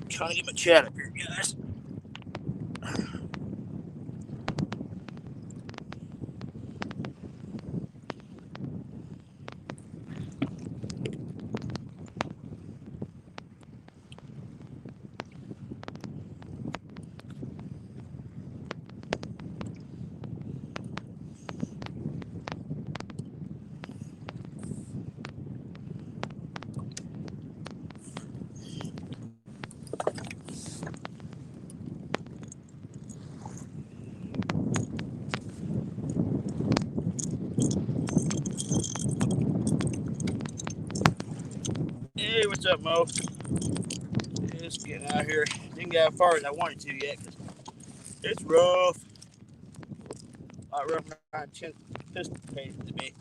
Trying to get my chat up here, guys. Hey, what's up, Mo? Just getting out here. Didn't get as far as I wanted to yet because it's rough. A lot rougher than I anticipated it to be.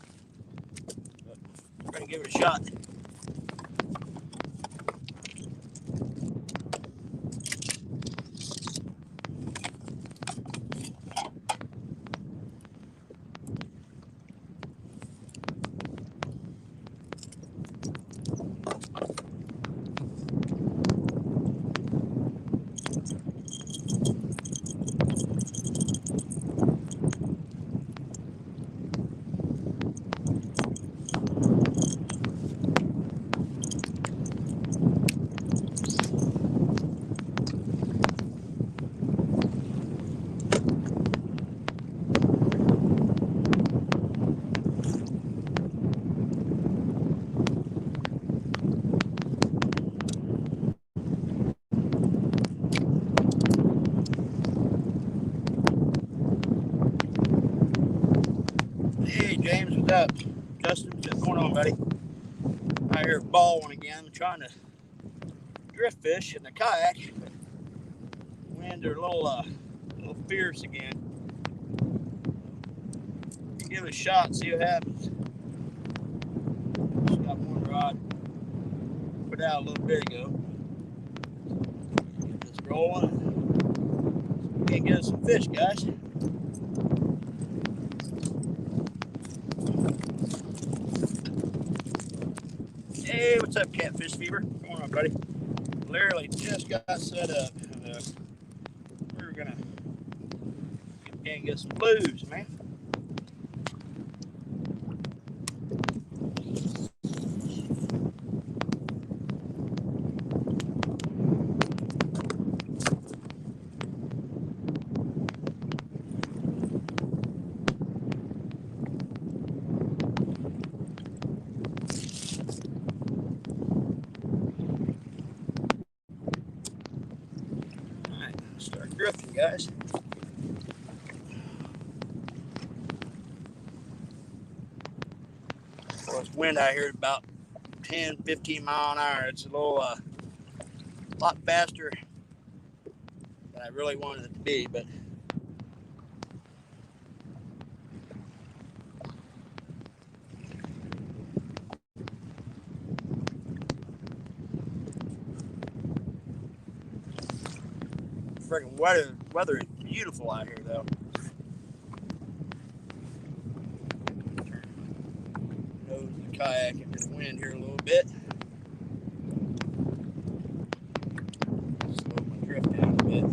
But we're gonna give it a shot. Hey, James, what's up? Justin, what's going on, buddy? Out here balling again, trying to drift fish in the kayak. Winds are a little fierce again. Give it a shot, see what happens. Just got one rod put out a little bit ago. Get this rolling. Can't get us some fish, guys. Hey, what's up, Catfish Fever? Come on, buddy. Literally just got set up. We're gonna get some blues, man. All right, start drifting, guys. Well, it's wind out here at about 10, 15 mile an hour. It's a lot faster than I really wanted it to be, but freaking weather is beautiful out here, though. Nose the kayak into the wind here a little bit. Slow my drift down a bit.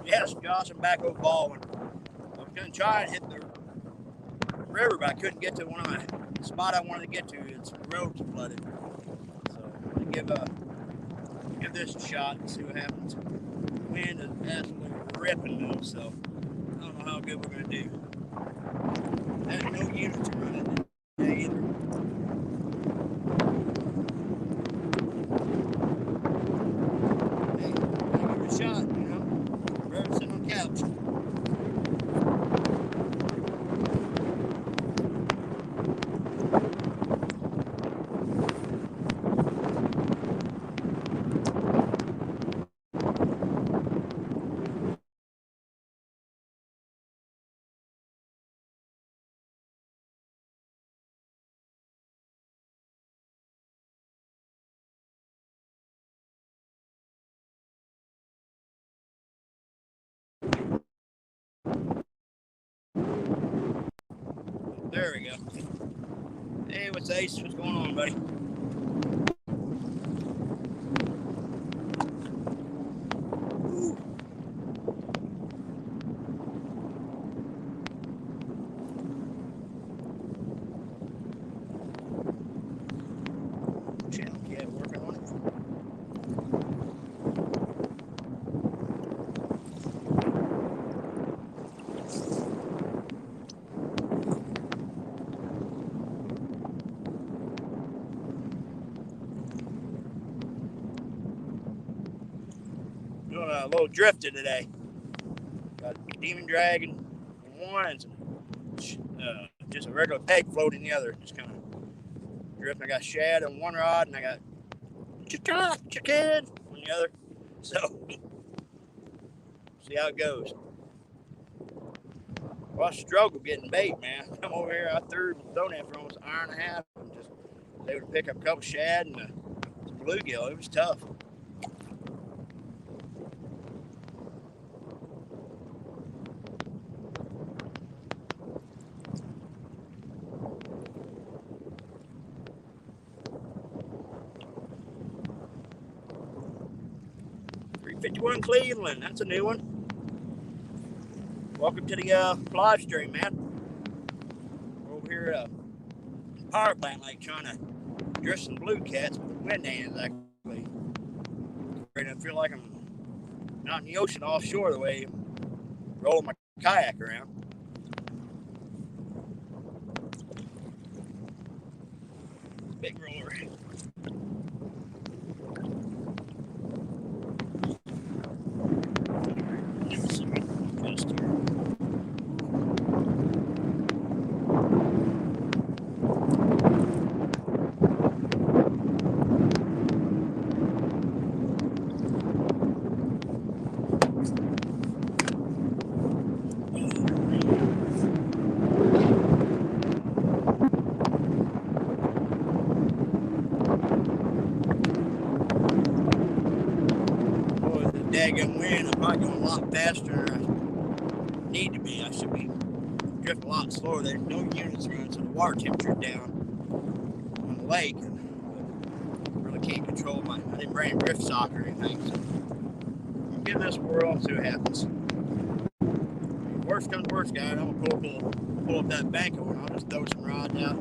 Yes, Josh, I'm back over Baldwin. I was going to try and hit the river, but I couldn't get to one of my spot I wanted to get to. It's the road's flooded. So I'm going to give this a shot and see what happens. The wind is absolutely ripping though, so I don't know how good we're going to do. There's no units running today either. There we go. Hey, what's Ace? What's going on, buddy? Channel, yeah, working on it. Doing a little drifting today. Got Demon Dragon in one and some, just a regular peg float in the other. Just kind of drifting. I got shad on one rod and I got chicken on the other. So, see how it goes. Well, I struggle getting bait, man. I'm over here. I threw that for almost an hour and a half and just was able to pick up a couple shad and some bluegill. It was tough. .351 Cleveland. That's a new one. Welcome to the live stream, man. We're over here at a power plant lake trying to drift some blue cats with the wind hands, actually. I feel like I'm not in the ocean offshore the way I'm rolling my kayak around. Big roller. Daggum wind, I'm probably going a lot faster than I need to be. I should be drifting a lot slower. There's no units running, so the water temperature down on the lake. And really can't control I didn't bring a drift sock or anything. So I'm giving this a whirl and see what happens. Worst comes to worst, guys. I'm gonna pull up that bank over and I'll just throw some rods out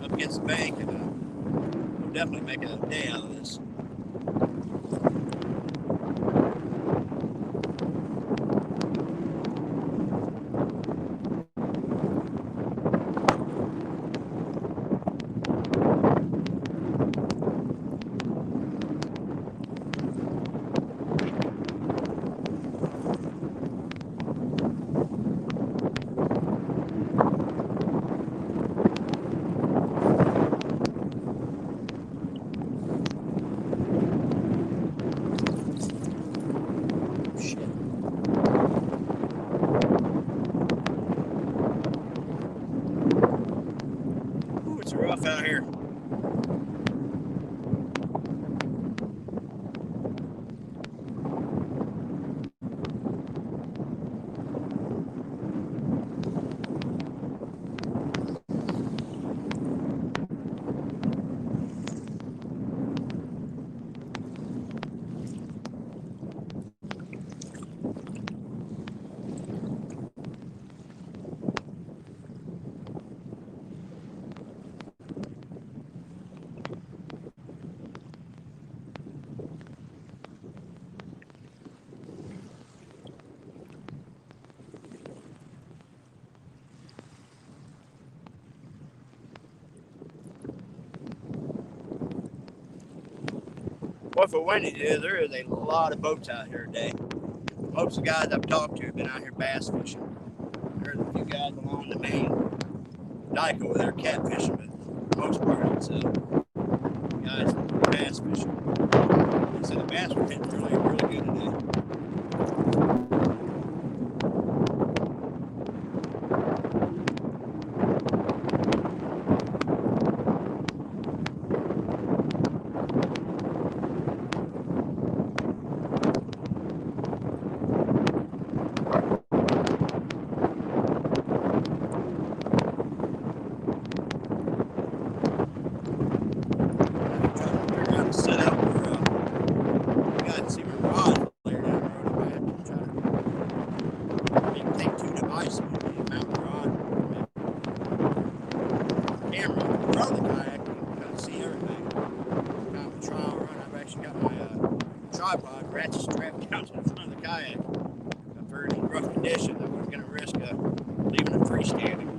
up against the bank and we'll definitely make a day out of this. Rough out here. Well, for windy, there is a lot of boats out here today. Most of the guys I've talked to have been out here bass fishing. There's a few guys along the main dike over there catfishing, but for the most part it's guys bass fishing. So the bass were hitting really good today. tripod ratchet strapped down to the front of the kayak. If we're in rough conditions, I wasn't going to risk leaving it freestanding.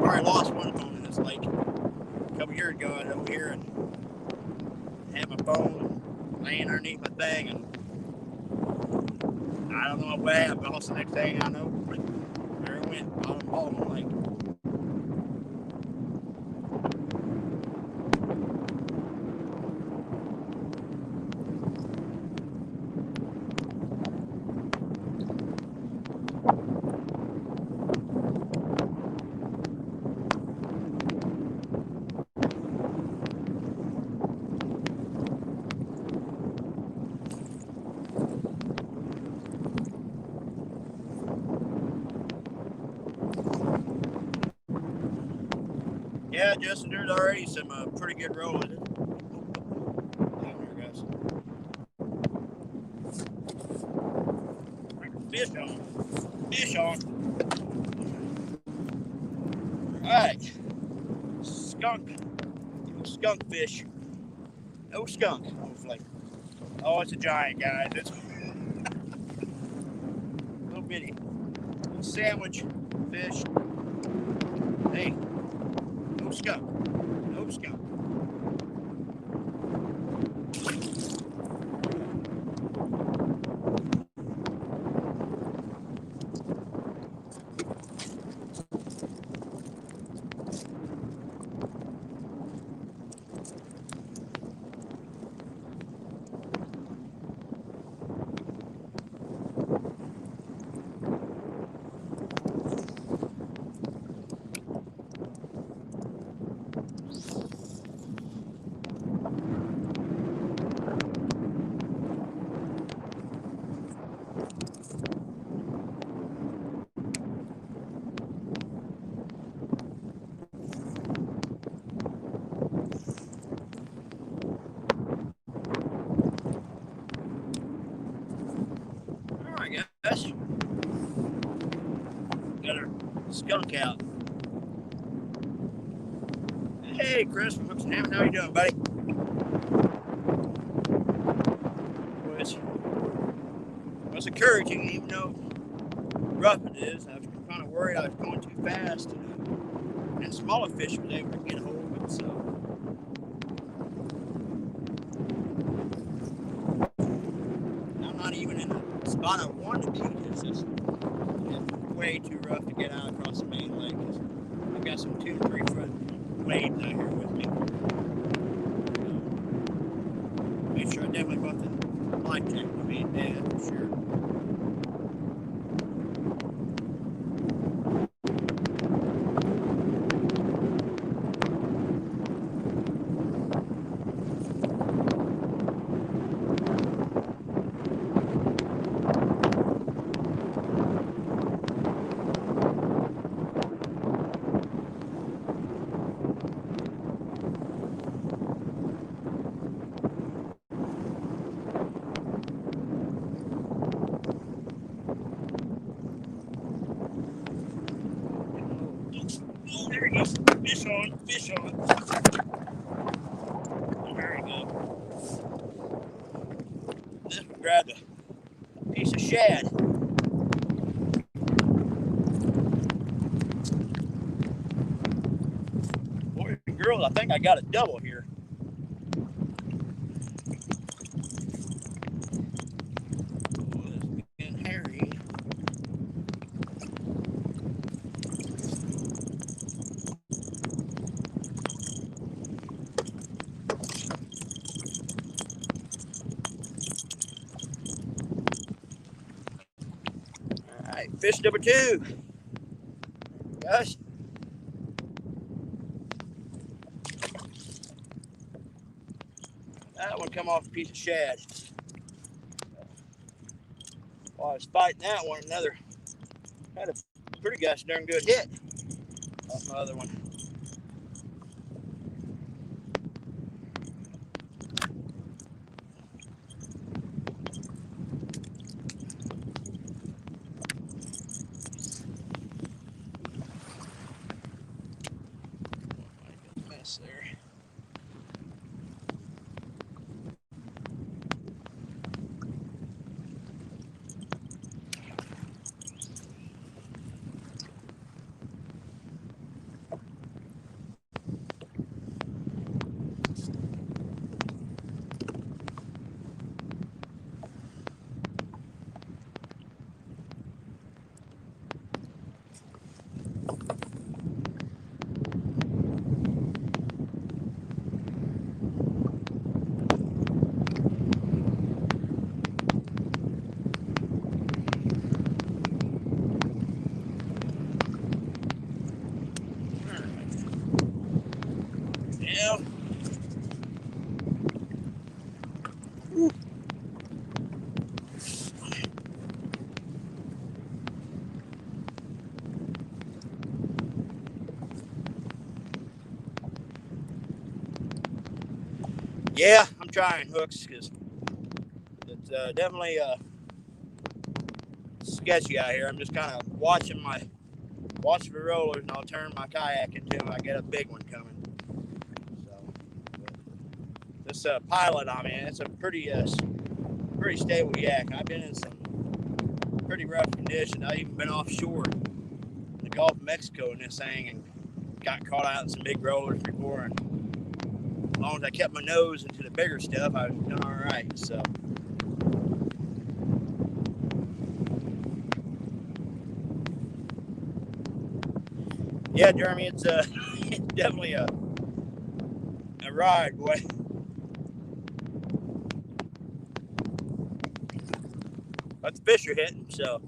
I already lost one phone in this lake. A couple years ago, I was over here and had my phone laying underneath my thing, and I don't know what happened. Also, the next thing I know, there it went, bottom of the lake. Yeah, Justin, there's already some pretty good roll in it. Down there, guys. Fish on. Fish on. Alright. Skunk. Skunk fish. No skunk, hopefully. Oh, it's a giant, guys. It's little bitty. Little sandwich fish. Hey. No skunk. No skunk. Alright, guys. Got our skunk out. Hey, Chris from Hooks and Hammond. How you doing, buddy? Well, it's encouraging, even though rough it is. I was kind of worried I was going too fast, and smaller fish was able to get a hold of it. So I'm not even in the spot I wanted to be. It's just way too rough to get out across the main lake. I've got some 2 and 3 foot waves out here with me. Make sure I definitely bought the life jacket for being dead, for sure. There we go. Fish on, fish on. There we go. This one grabbed a piece of shad. Boys and girls, I think I got a double here. Oh, this is getting hairy. Alright, fish number 2. Guys. That one come off a piece of shad. While I was fighting that one, another had a pretty gosh darn good hit off my other one. Mess there. Yeah. Yeah, I'm trying hooks because it's definitely sketchy out here. I'm just kind of watching the rollers, and I'll turn my kayak until I get a big one coming. So this pilot, I mean, it's a pretty stable yak. I've been in some pretty rough conditions. I've even been offshore in the Gulf of Mexico in this thing and got caught out in some big rollers before. And as long as I kept my nose into the bigger stuff, I was doing all right. So. Yeah, Jeremy, it's definitely a ride, boy. But the fish are hitting, so.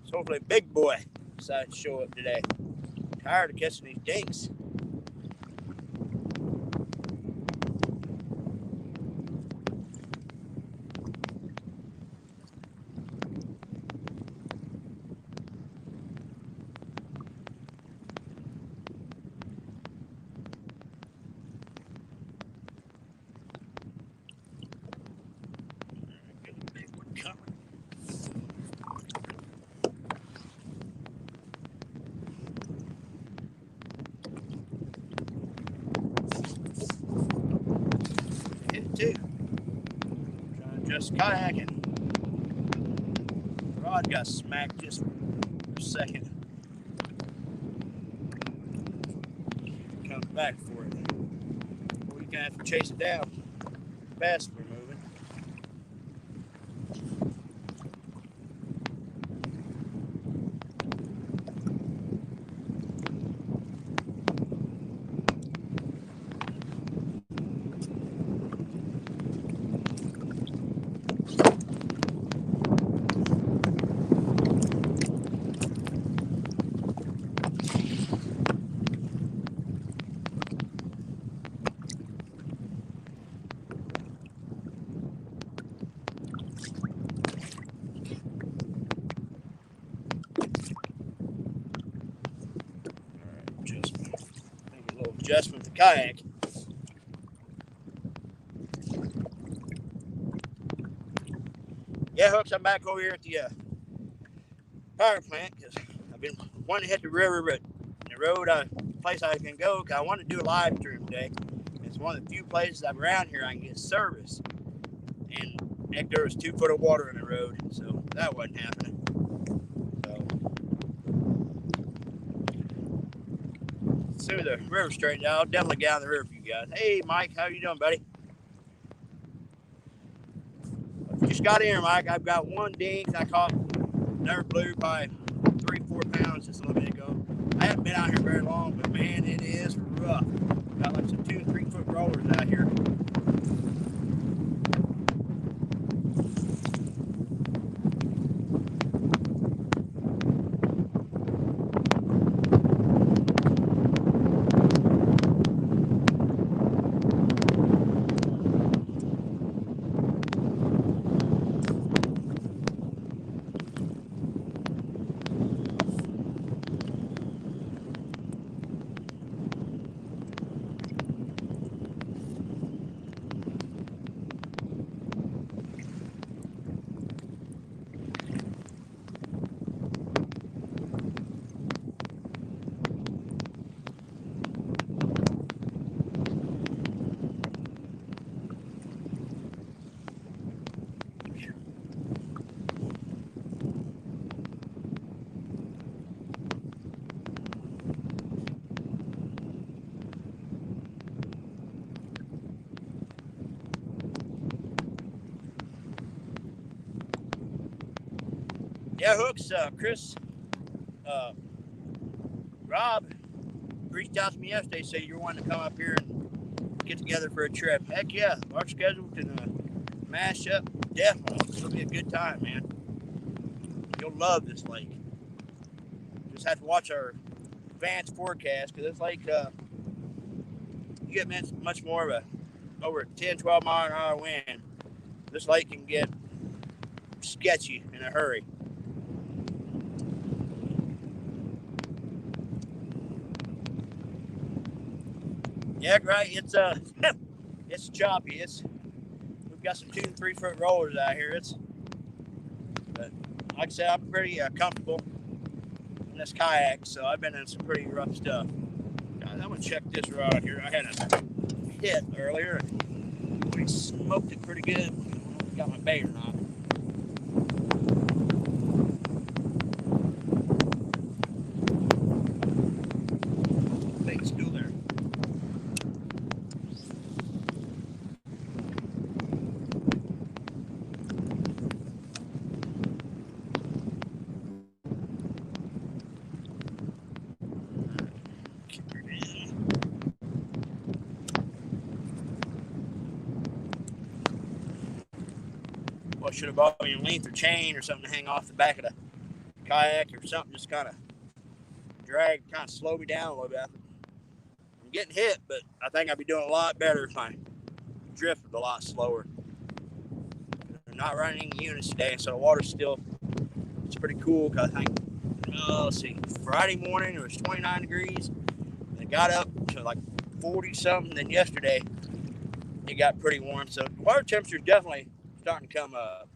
So hopefully a big boy decides to show up today. Tired of catching these dinks. Big one coming. Hit it too. Trying to just kayaking. Rod got smacked just for a second. Comes back for it. We're gonna have to chase it down. Fast we're moving. Adjustment to kayak. Yeah, Hooks, I'm back over here at the power plant because I've been wanting to hit the river, but the road, place I can go, because I want to do a live stream today. It's one of the few places around here I can get service. And heck, there was 2 foot of water in the road, so that wasn't happening. So, as soon as the river straightens out, I'll definitely get out of the river for you guys. Hey, Mike, how you doing, buddy? Just got in here, Mike. I've got 1 dink. I caught another blue, probably 3-4 pounds just a little bit ago. I haven't been out here very long, but man, it is rough. Got like some 2 and 3 foot rollers out here. Yeah, Hooks, Chris, Rob reached out to me yesterday, said you were wanting to come up here and get together for a trip. Heck yeah, our schedule can mash up. Definitely, it'll be a good time, man. You'll love this lake. Just have to watch our advanced forecast because this lake, you get much more of a over 10, 12 mile an hour wind. This lake can get sketchy in a hurry. Yeah, right. It's choppy. We've got some 2 and 3 foot rollers out here. But like I said, I'm pretty comfortable in this kayak, so I've been in some pretty rough stuff. I'm gonna check this rod here. I had a hit earlier, and we smoked it pretty good. Got my bait or not. Bait's still there. Well, should have bought me a length or chain or something to hang off the back of the kayak or something, just kind of slow me down a little bit. I'm getting hit, but I think I'd be doing a lot better if I drifted a lot slower. I'm not running units today, so the water's it's pretty cool because I think, let's see, Friday morning it was 29 degrees, and it got up to like 40 something, then yesterday it got pretty warm, so the water temperature is definitely starting to come up.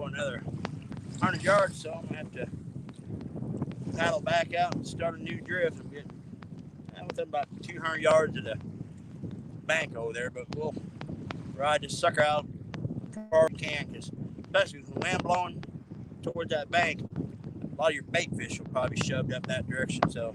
Another 100 yards, so I'm gonna have to paddle back out and start a new drift. I'm getting within about 200 yards of the bank over there, but we'll ride this sucker out as far as we can, because especially with the wind blowing towards that bank, a lot of your bait fish will probably be shoved up that direction. So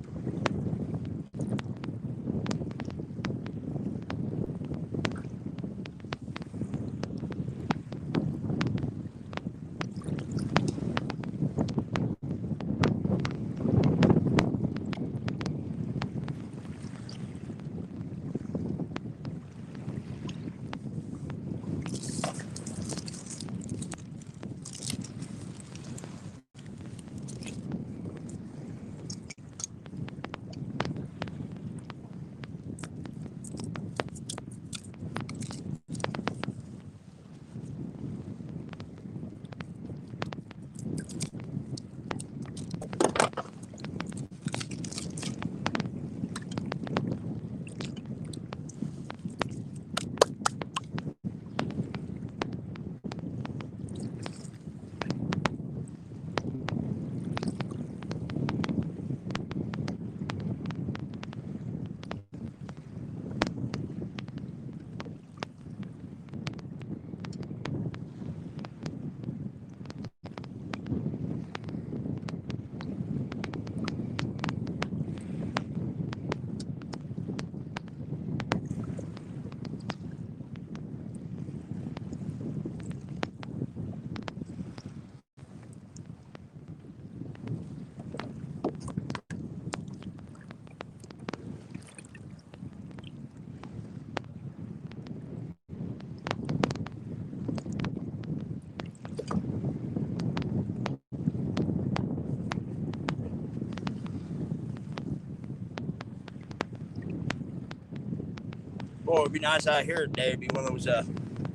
Boy, it'd be nice out here today. It'd be one of those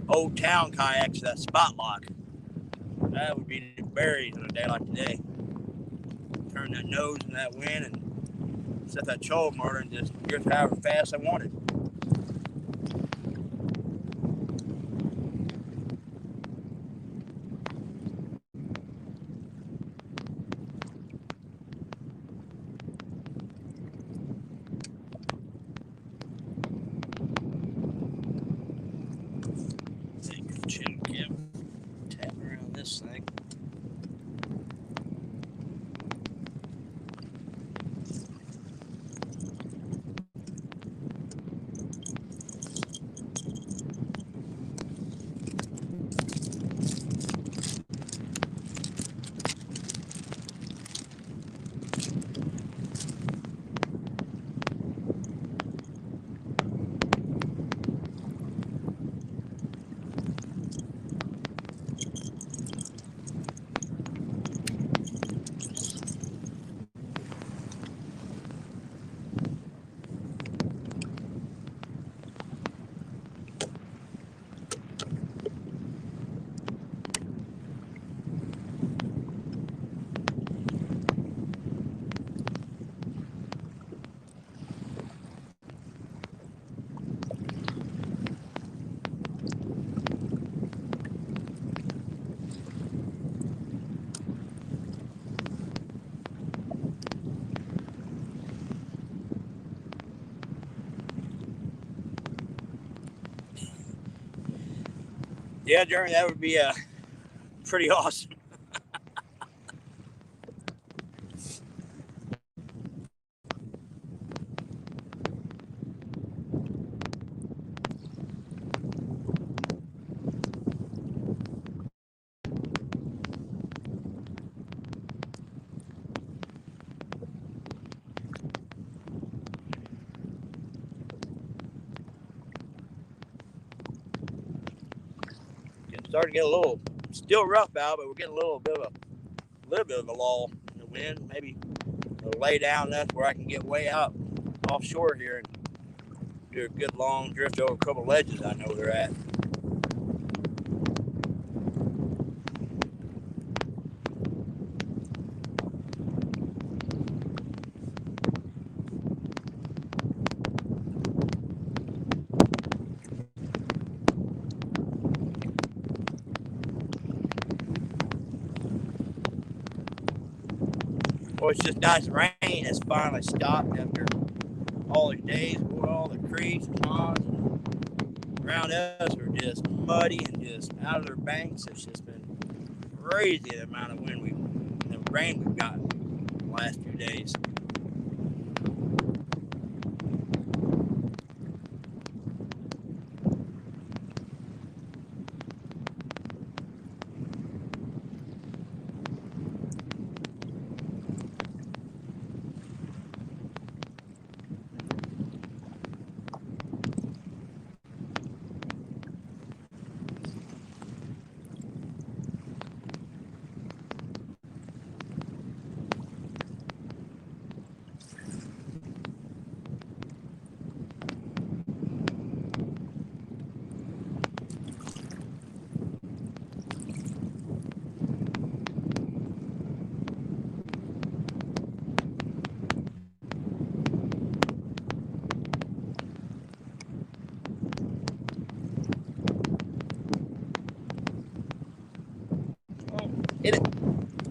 old town kayaks, that spot lock. That would be the berries on a day like today. Turn that nose in that wind and set that choke motor and just drift however fast I wanted. Tapping around this thing. Yeah, Jeremy, that would be pretty awesome. Starting to get a little, still rough out, but we're getting a little bit of a lull in the wind. Maybe lay down enough where I can get way out offshore here and do a good long drift over a couple of ledges I know they're at. Well, it's just nice. Rain has finally stopped after all these days. Boy, all the creeks and ponds around us are just muddy and just out of their banks. It's just been crazy the amount of the rain we've gotten the last few days. Hit it.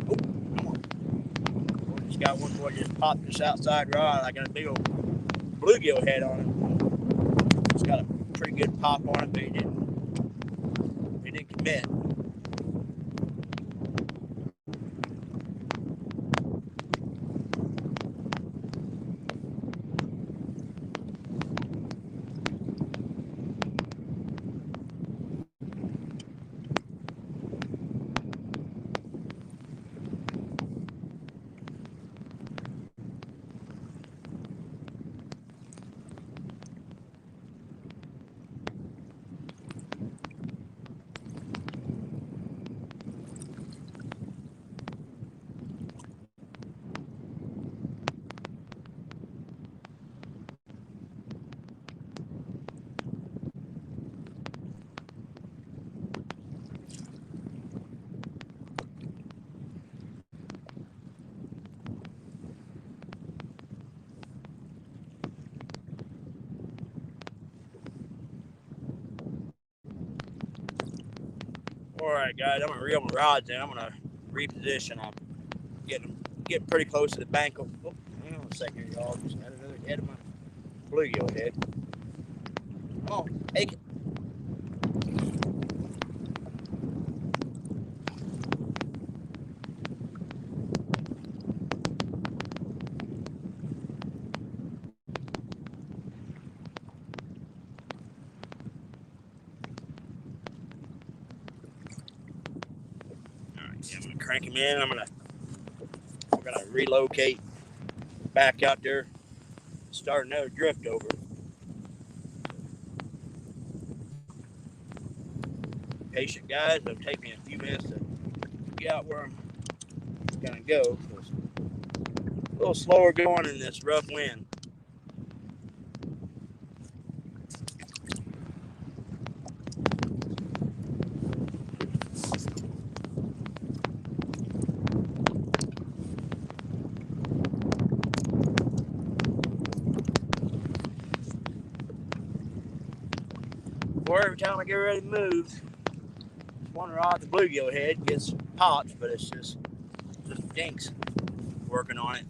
Oh, come on. Oh, just got one boy just popped this outside rod. I got a big old bluegill head on it. It's got a pretty good pop on it, but he didn't commit. All right, guys, I'm gonna reel my rods in. I'm gonna reposition. I'm getting pretty close to the bank. Oh, hang on a second here, y'all. Just got another head of my bluegill head. Come on, take it. All right, yeah, I'm gonna crank him in. We're gonna relocate back out there, start another drift over. Patient, guys. It'll take me a few minutes to get out where I'm gonna go. It's a little slower going in this rough wind. Or every time I get ready to move, one rod the bluegill head gets popped, but it's just dinks working on it.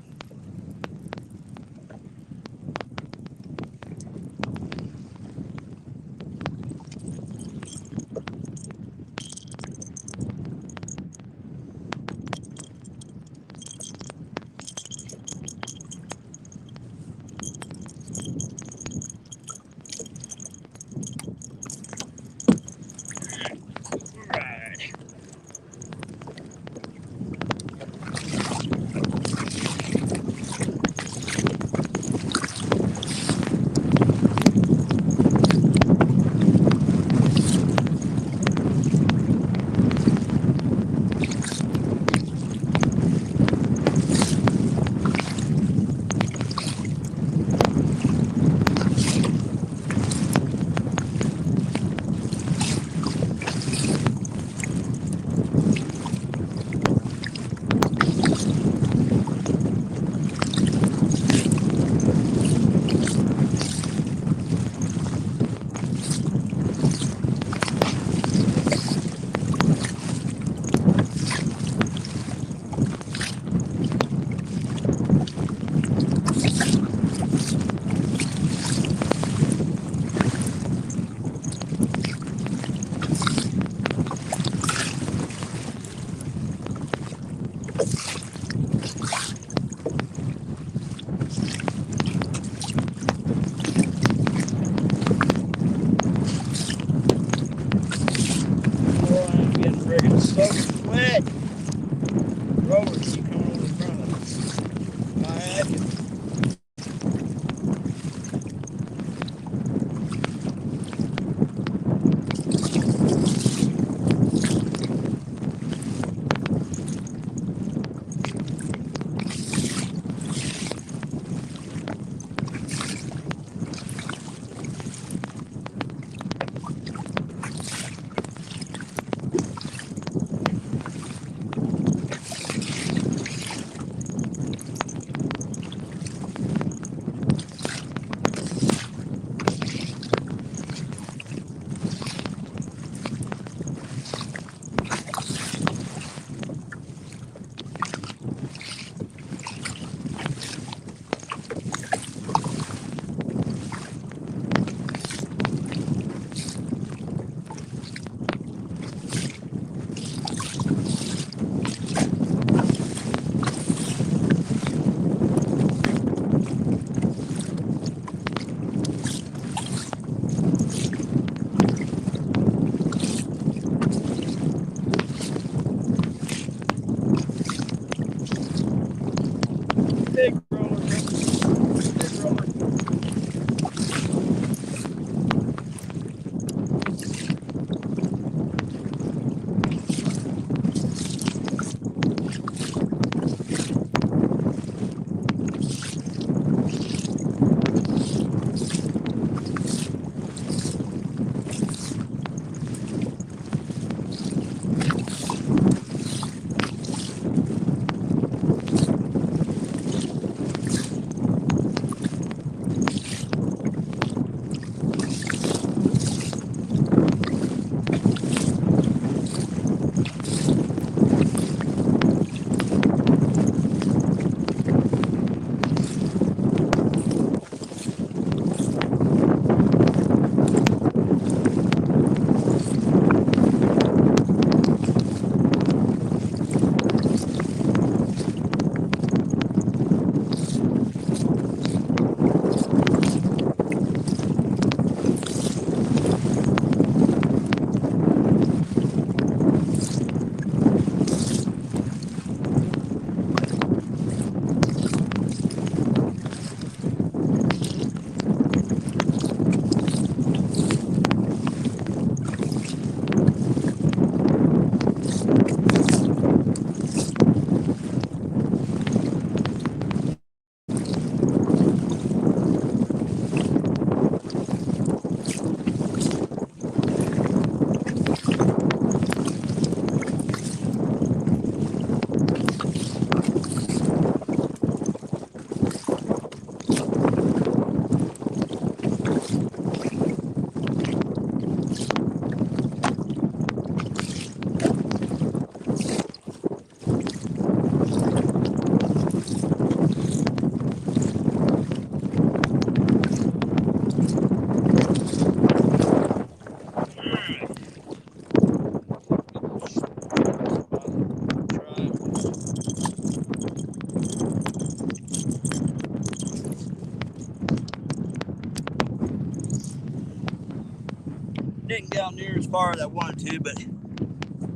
Didn't get out near as far as I wanted to, but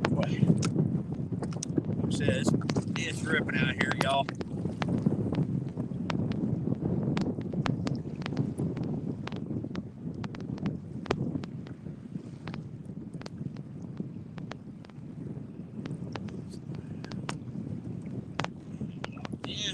boy, like I said, it's ripping out here, y'all. Yeah.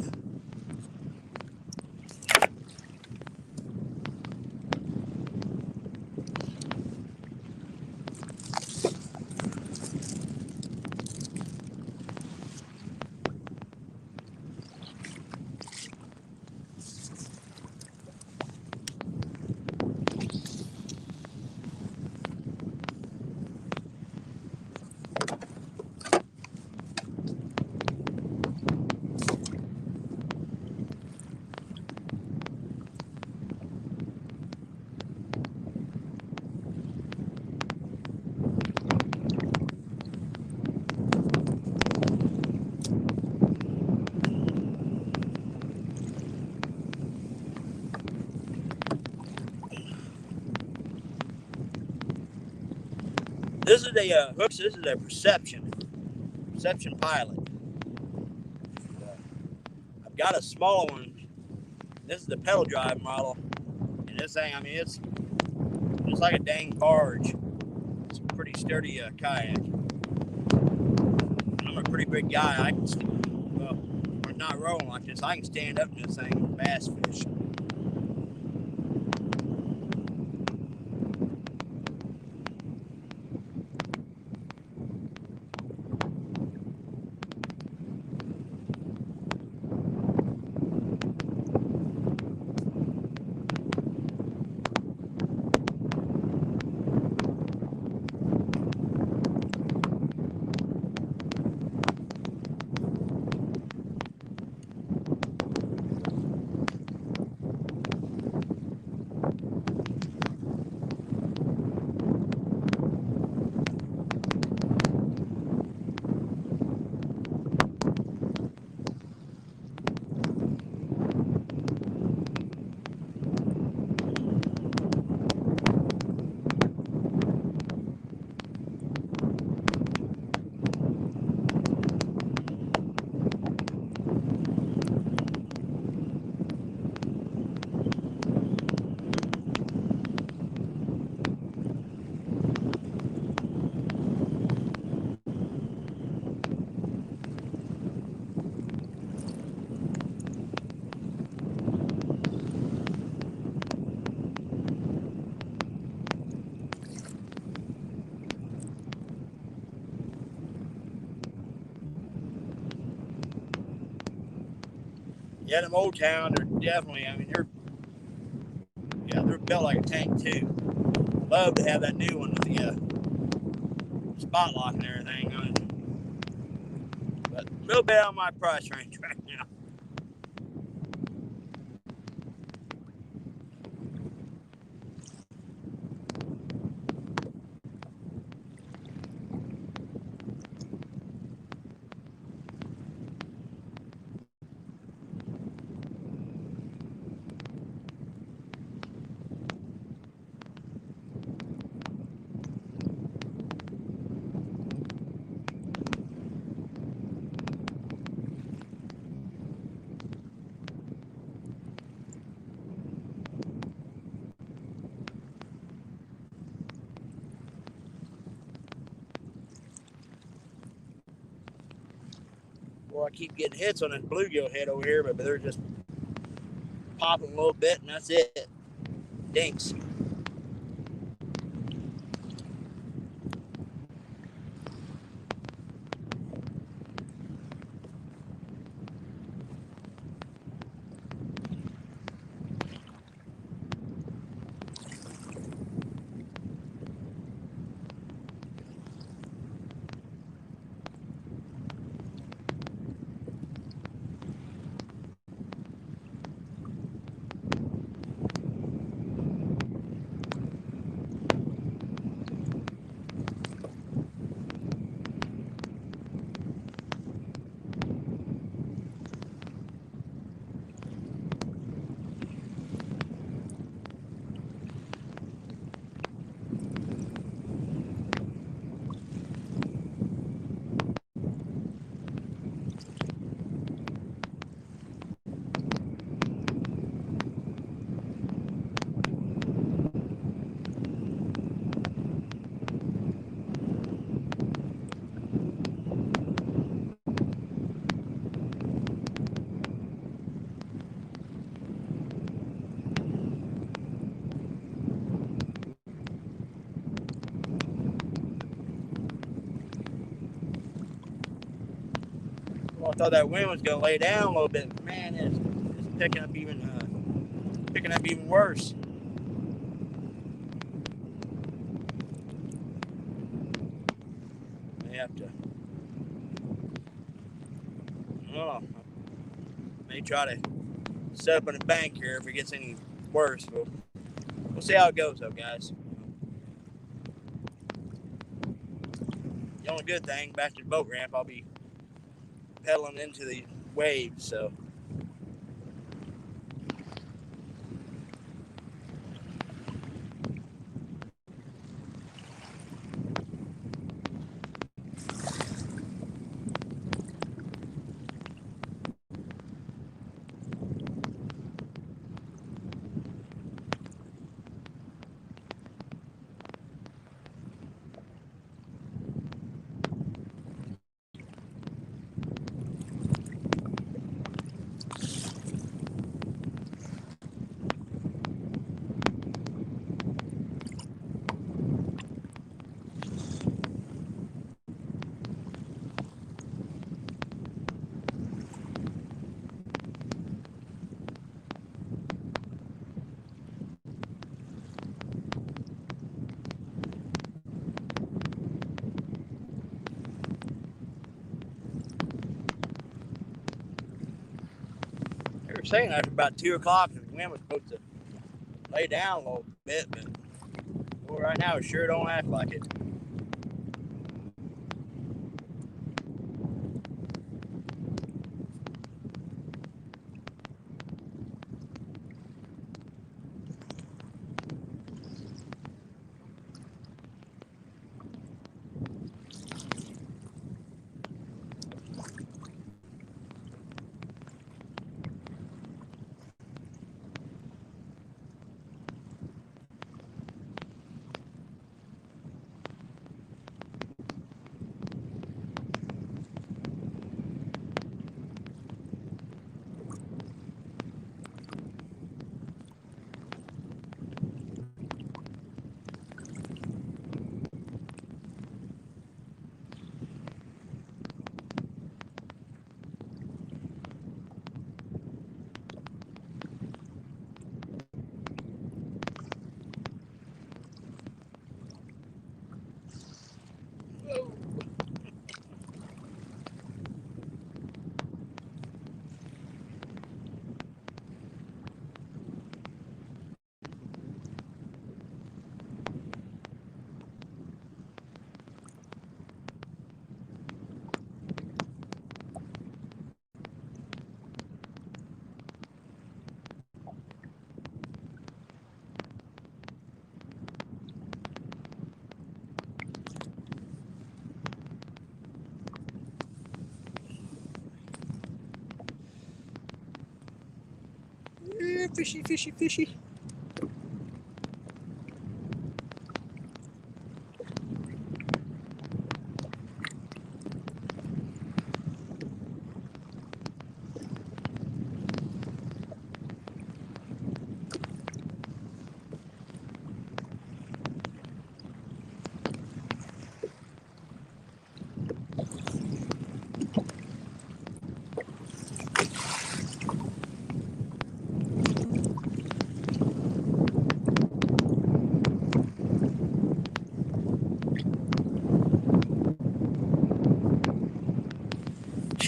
This is a hooks. This is a Perception Pilot. I've got a smaller one. This is the pedal drive model, and this thing, I mean, it's like a dang barge. It's a pretty sturdy kayak. I'm a pretty big guy. I can, well, when it's not rolling like this, I can stand up in this thing and bass fish. Yeah, them Old Town, they're definitely, I mean, they're built like a tank too. Love to have that new one with the spot lock and everything on it. But a little bit on my price range right now. Well, I keep getting hits on this bluegill head over here, but they're just popping a little bit, and that's it. Dinks. thought that wind was gonna lay down a little bit, but man, it's picking up even worse. May have to. Oh, may try to set up on a bank here if it gets any worse. We'll see how it goes, though, guys. The only good thing, back to the boat ramp, I'll be pedaling into the waves, so. They were saying after about 2 o'clock the wind was supposed to lay down a little bit, but well, right now it sure don't act like it. Fishy, fishy, fishy.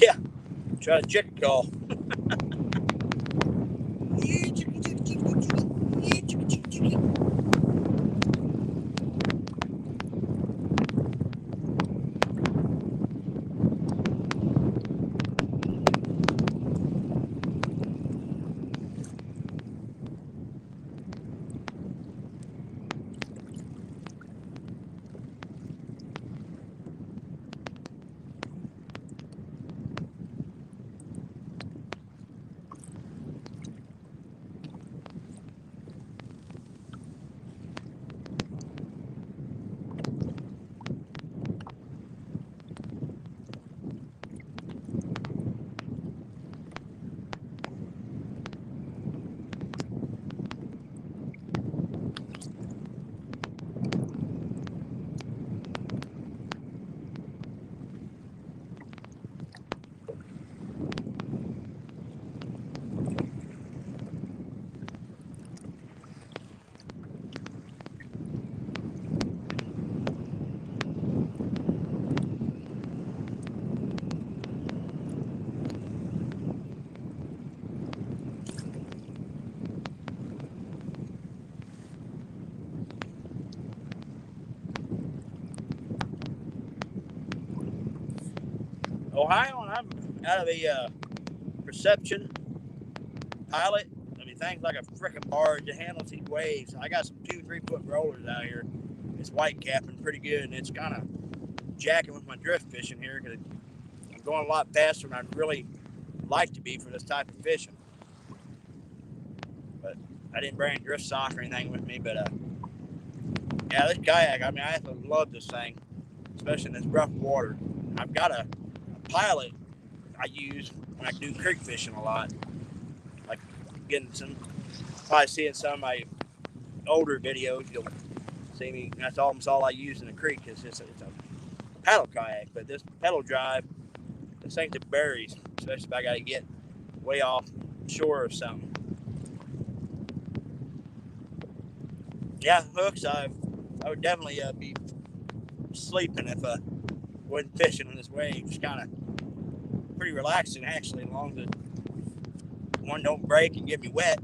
Yeah, try to chicken call. Ohio, and I'm out of a Perception Pilot. I mean, things like a freaking barge that handles these waves. I got some 2-3 foot rollers out here. It's white capping pretty good, and it's kind of jacking with my drift fishing here because I'm going a lot faster than I'd really like to be for this type of fishing. But I didn't bring a drift sock or anything with me. But yeah, this kayak, I mean, I absolutely love this thing, especially in this rough water. I've got a Pilot I use when I do creek fishing a lot. Like getting some, probably seeing some of my older videos, you'll see me. That's almost all I use in the creek. It's a paddle kayak, but this pedal drive, this thing's it buries, especially if I got to get way off shore or something. Yeah, hooks. I would definitely be sleeping if I wasn't fishing on this wave. It's kind of pretty relaxing, actually, as long as one don't break and get me wet.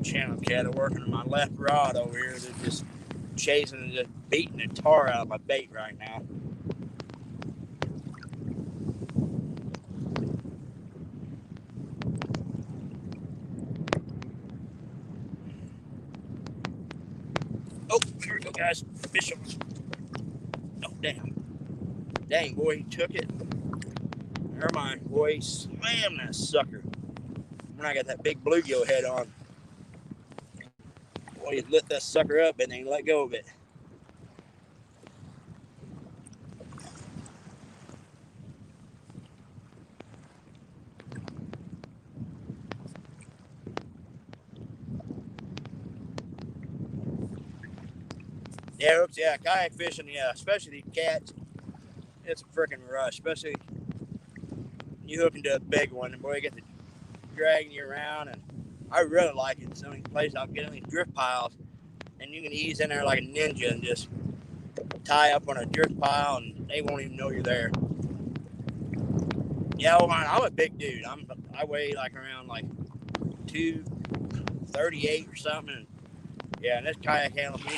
Channel cat are working on my left rod over here. They're just chasing and just beating the tar out of my bait right now. Oh, here we go, guys. Fish him. Oh, damn. Dang, boy, he took it. Never mind, boy. He slammed that sucker when I got that big bluegill head on. Boy, he lit that sucker up and then let go of it. Yeah, oops, yeah, kayak fishing, yeah, especially these cats, it's a freaking rush, especially you hook into a big one, and boy, you get to dragging you around, and I really like it. Some of these places I'll get in these drift piles, and you can ease in there like a ninja and just tie up on a drift pile, and they won't even know you're there. Yeah, well, I'm a big dude. I weigh like around like 238 or something, and yeah, and this kayak handles me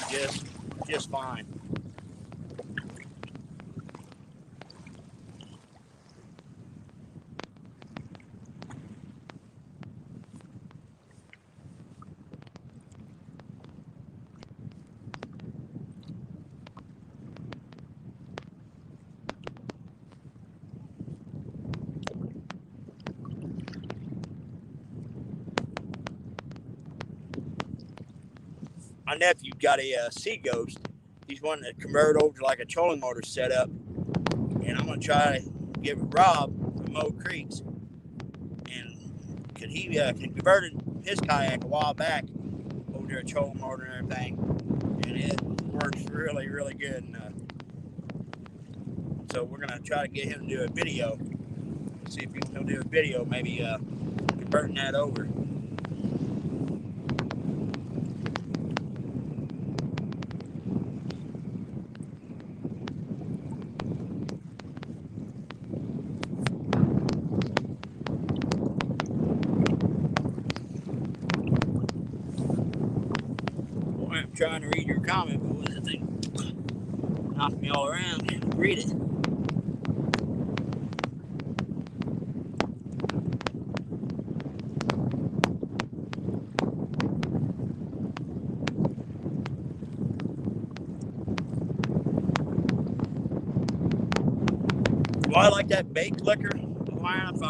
just fine. My nephew got a Sea Ghost. He's wanting to convert over to like a trolling motor setup, and I'm gonna try to give Rob from Mo Creeks, and could he converted his kayak a while back over to a trolling motor and everything, and it works really, really good. And so we're gonna try to get him to do a video. See if he'll do a video, maybe converting that over. I'm trying to read your comment, but what is the thing? Knocked me all around. Can't read it. Well, I like that bait clicker. If I'm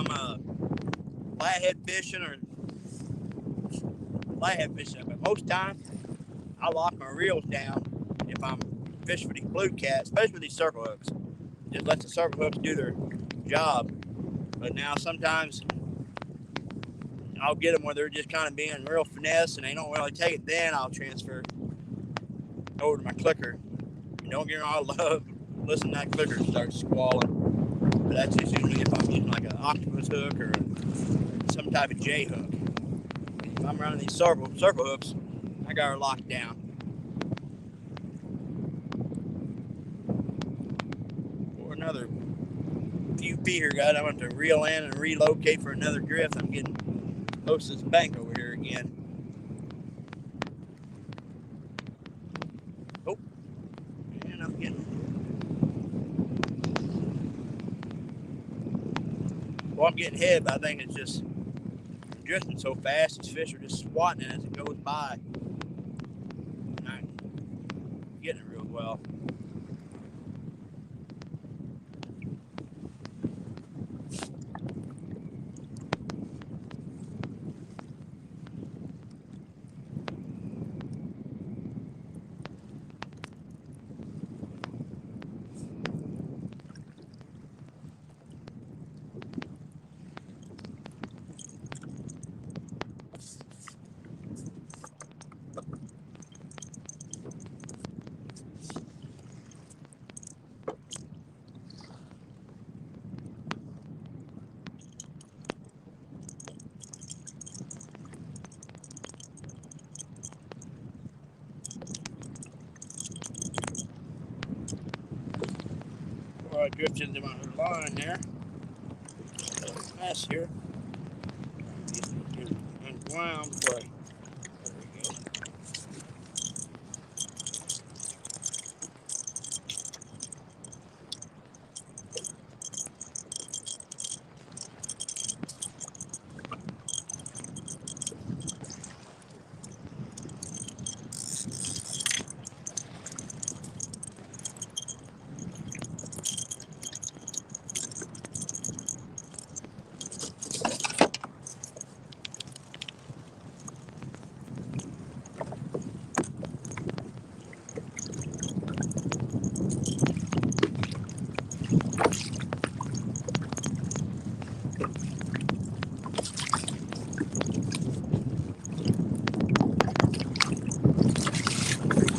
flathead fishing or flathead fishing, but most times I lock my reels down if I'm fishing for these blue cats, especially with these circle hooks. Just let the circle hooks do their job. But now sometimes I'll get them where they're just kind of being real finesse and they don't really take it. Then I'll transfer over to my clicker. And don't get me wrong, I love listening to that clicker start squalling. But that's just usually if I'm using like an octopus hook or some type of J hook. If I'm running these circle hooks, I got her locked down. For another few feet here, guys, I want to reel in and relocate for another drift. I'm getting close to this bank over here again. Oh, and I'm getting. Well, I'm getting hit, but I think it's just drifting so fast. These fish are just swatting it as it goes by. I'm getting it real well. Before I drift into my line there. Mess here. Unwound before I. There we go.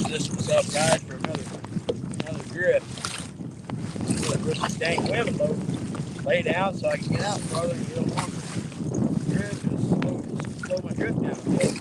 Position myself, guys, for another drift. Put this dang wind low lay down so I can get out farther and get a longer drift and slow my drift down a bit.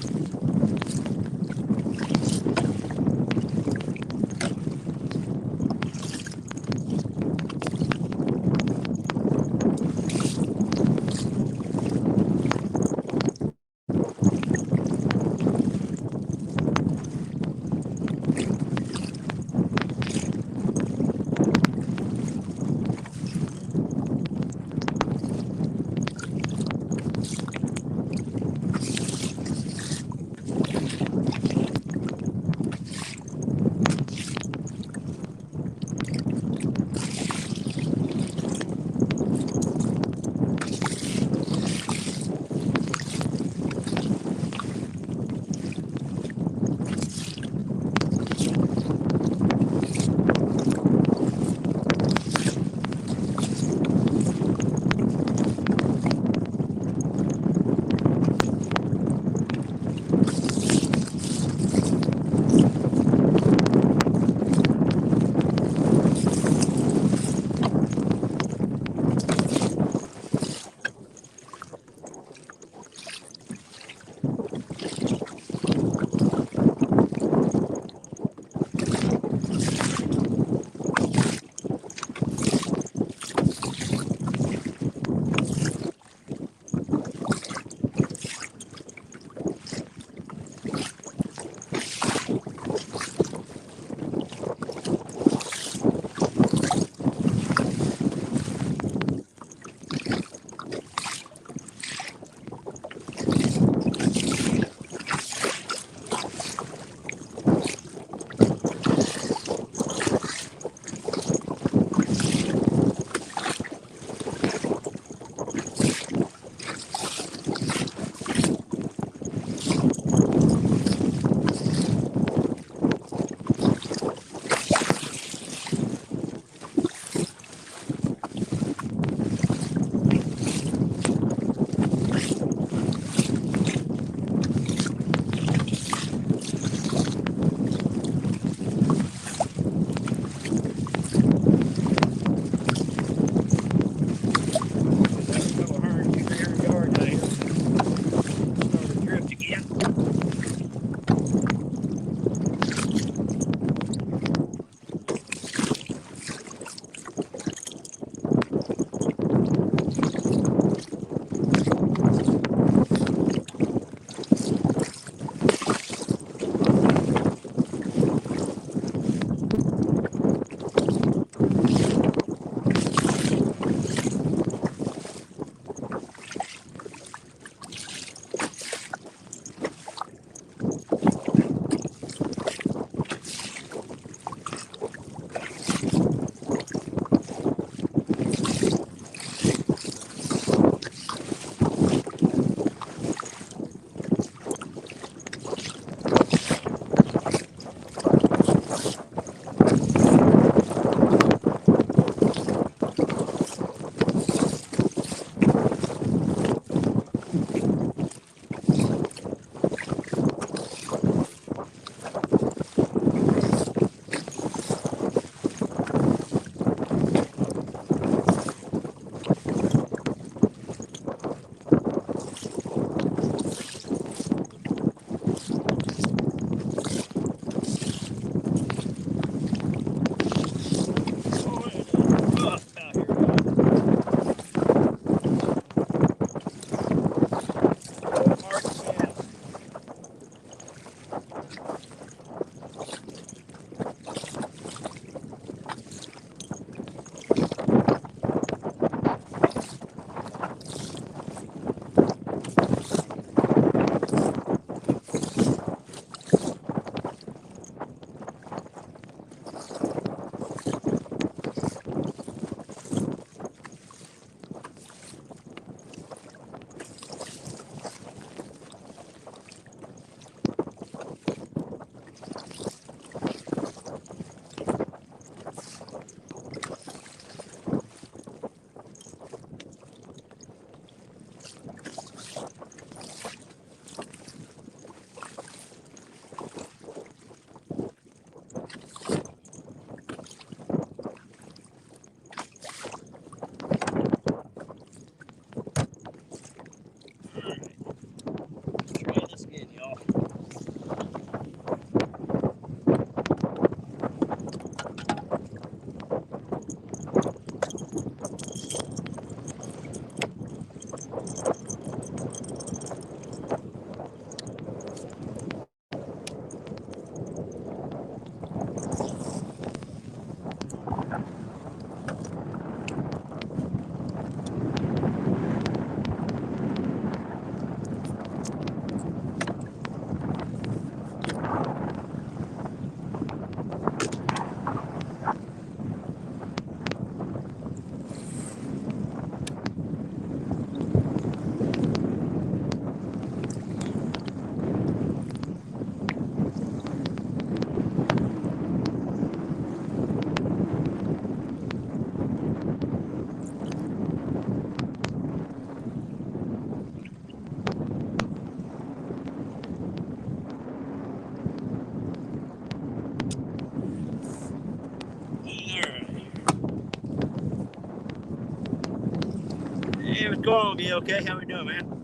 Hey, what's going on with you? Okay, how we doing, man?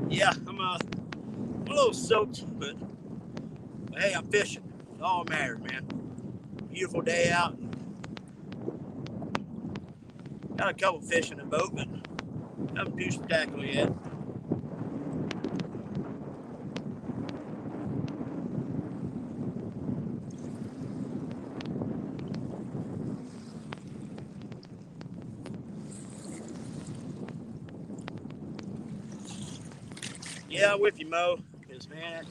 Yeah, I'm a little soaked, but hey, I'm fishing. It's all that matters, man. Beautiful day out. Got a couple fish in the boat, but nothing too spectacular yet. Yeah, I'm with you, Mo. Because, man,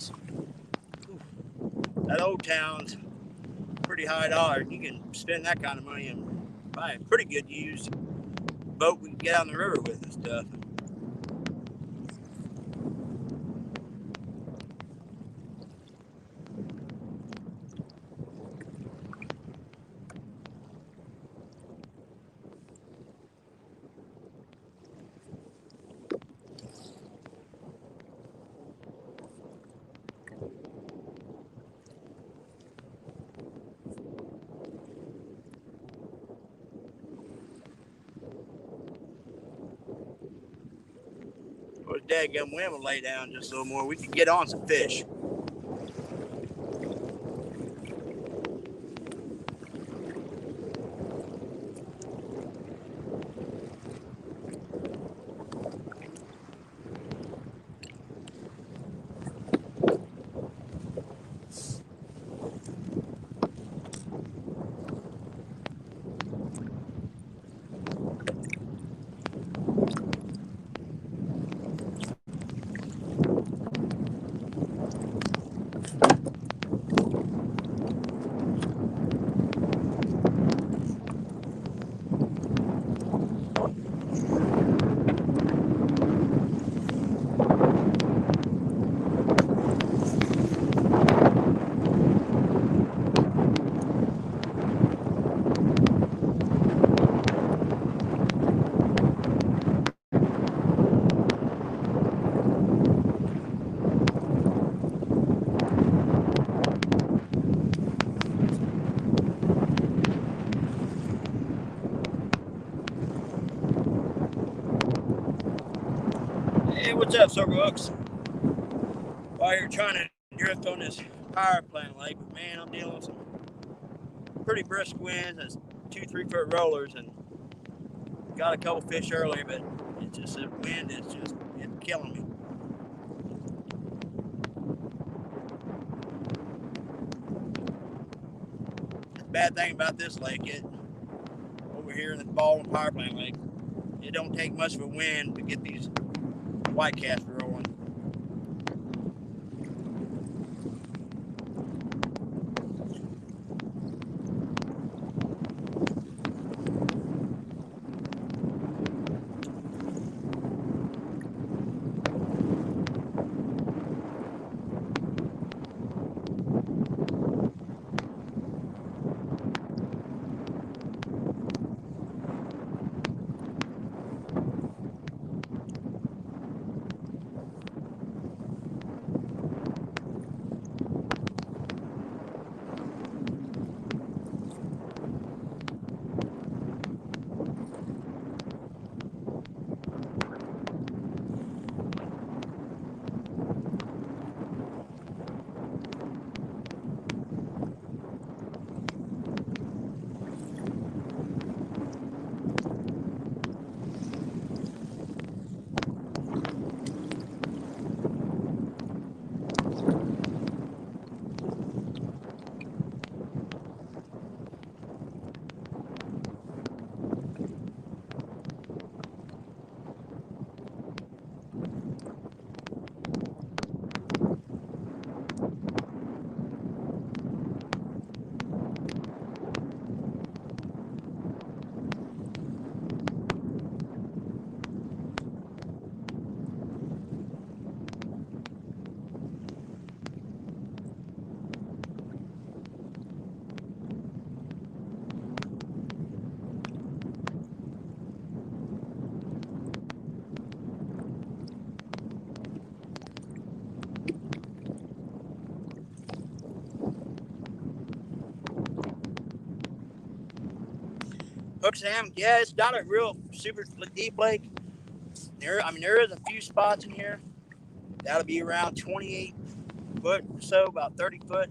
that old town's pretty high dollar. You can spend that kind of money and buy a pretty good used boat we can get on the river with and stuff. Or dadgum wind will lay down just a little more. We could get on some fish. Hey, what's up, Circle Hooks? While you're trying to drift on this power plant lake, but man, I'm dealing with some pretty brisk winds. That's 2-3 foot rollers, and got a couple fish earlier, but it's just the wind is just it's killing me. The bad thing about this lake, over here in the Baldwin Power Plant Lake, it don't take much of a wind to get these whitecaps rolling. Sam, yeah, it's not a real super deep lake. There is a few spots in here that'll be around 28 foot or so, about 30 foot.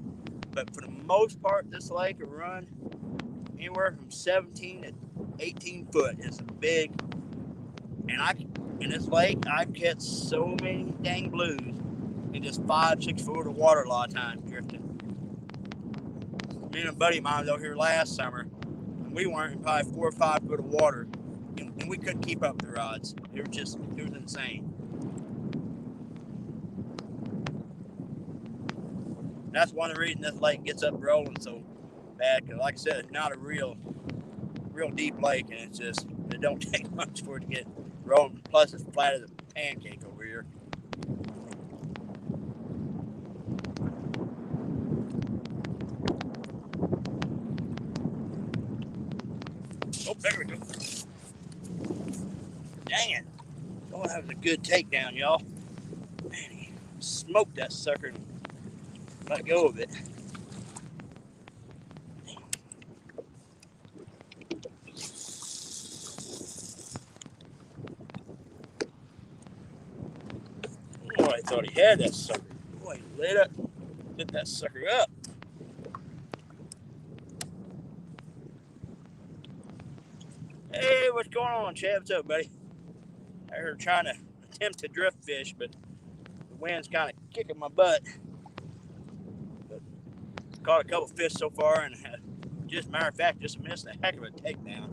But for the most part, this lake will run anywhere from 17 to 18 foot. It's big, and in this lake I've catch so many dang blues in just 5-6 foot of water a lot of times drifting. Me and a buddy of mine was over here last summer, and we weren't in probably 4 or 5 foot of water, and we couldn't keep up with the rods. It was insane. That's one of the reasons this lake gets up rolling so bad, because like I said, it's not a real deep lake, and it don't take much for it to get rolling. Plus, it's flat as a pancake over here. Oh, there we go. Dang it. Oh, that was a good takedown, y'all. Man, he smoked that sucker and let go of it. Oh, I thought he had that sucker. Boy, he lit that sucker up. Hey, what's going on, Chad? What's up, buddy? I heard trying to attempt to drift fish, but the wind's kind of kicking my butt. But caught a couple fish so far, and just matter of fact, just missed a heck of a takedown.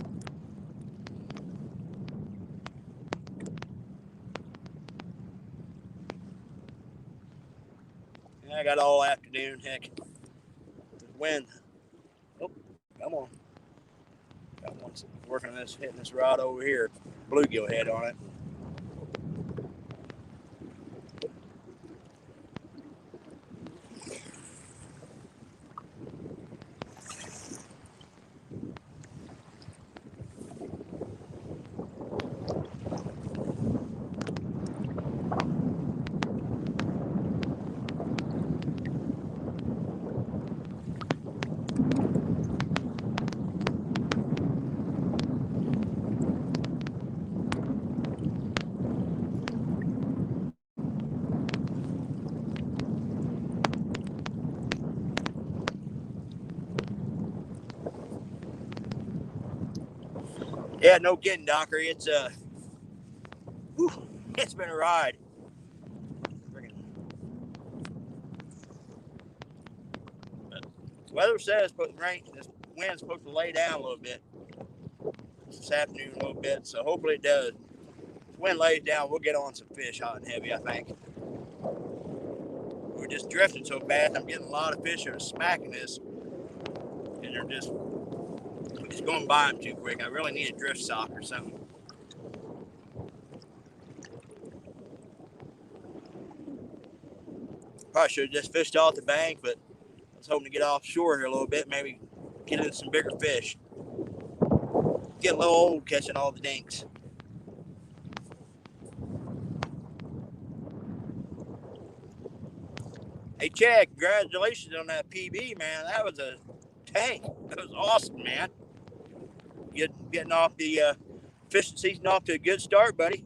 And I got all afternoon, heck. The wind. Oh, come on. Got one working on this, hitting this rod over here. Bluegill head on it. Yeah, no kidding, Docker. It's it's been a ride. But weather says rain. This wind's supposed to lay down a little bit this afternoon, a little bit. So hopefully it does. If the wind lays down, we'll get on some fish hot and heavy, I think. We're just drifting so fast. I'm getting a lot of fish that are smacking this, and they're just going by them too quick. I really need a drift sock or something. Probably should have just fished off the bank, but I was hoping to get offshore here a little bit, maybe get in some bigger fish. Getting a little old catching all the dinks. Hey, Chad, congratulations on that PB, man. That was a tank. That was awesome, man. Getting off the fishing season off to a good start, buddy.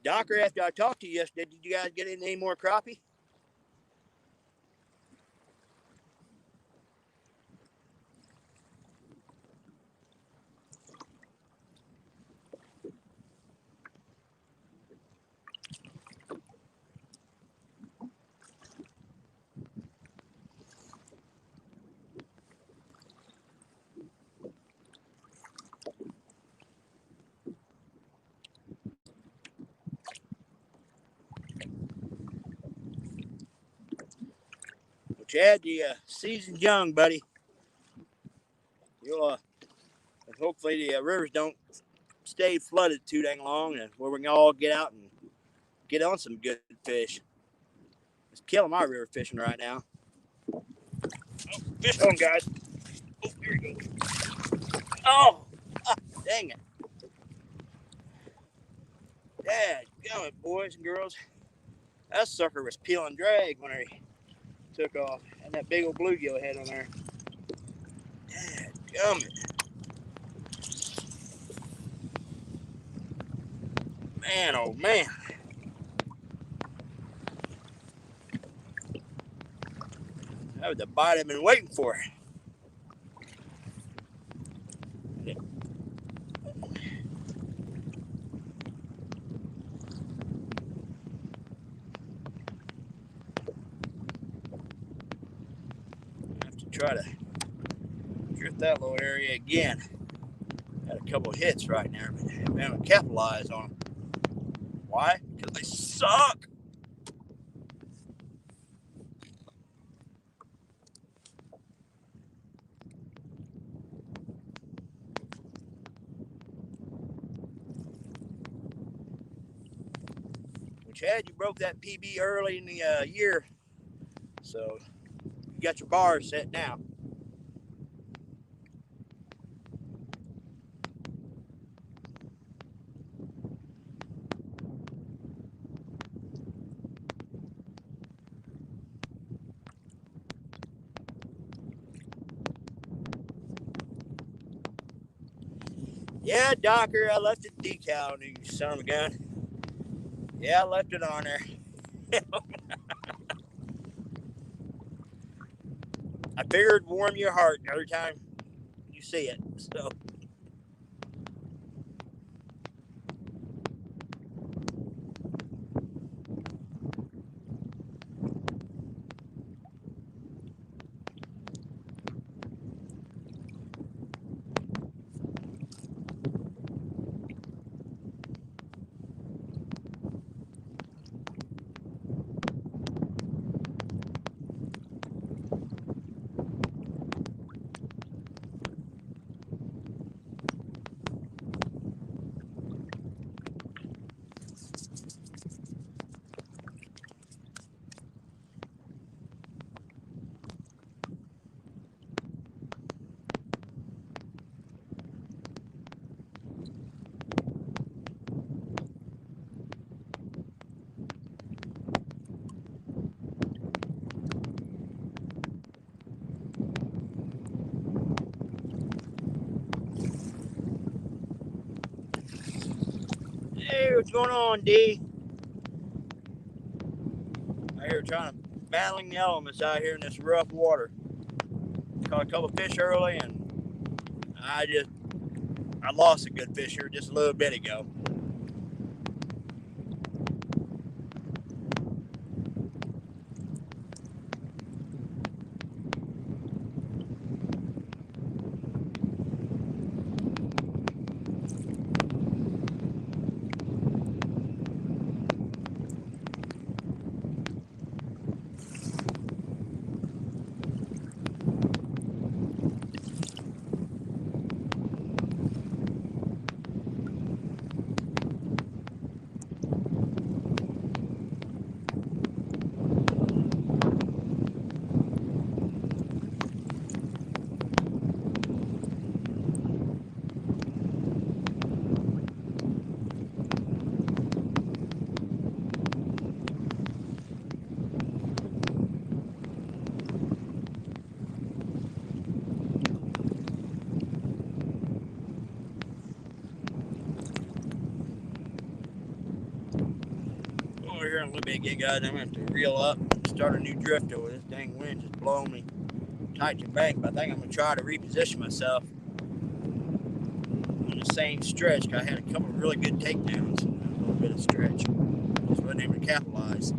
Docker, after I talked to you yesterday, did you guys get any more crappie? Chad, the season's young, buddy. You'll hopefully the rivers don't stay flooded too dang long, and where we can all get out and get on some good fish. It's killing my river fishing right now. Oh, fish on, guys. Oh, here you go. Oh, dang it. Dad, gummit, boys and girls. That sucker was peeling drag when he took off. And that big old bluegill head on there. Dad, gummit. Man, oh man. That was the bite I've been waiting for. I have to try to drift that little area again. Had a couple of hits right there, but I haven't capitalized on them. Why? Because they suck. Well, Chad, you broke that PB early in the year, so you got your bar set now. Yeah, Docker, I left the decal on you, son of a gun. Yeah, I left it on there. I figured it'd warm your heart every time you see it. So hey, what's going on, D? I hear trying to battling the elements out here in this rough water. Caught a couple fish early, and I lost a good fish here just a little bit ago. Over here in a little bit again, guys. I'm going to have to reel up and start a new drift over. This dang wind just blowing me tight to the bank. But I think I'm going to try to reposition myself on the same stretch. I had a couple of really good takedowns, a little bit of stretch. Just wasn't able to capitalize.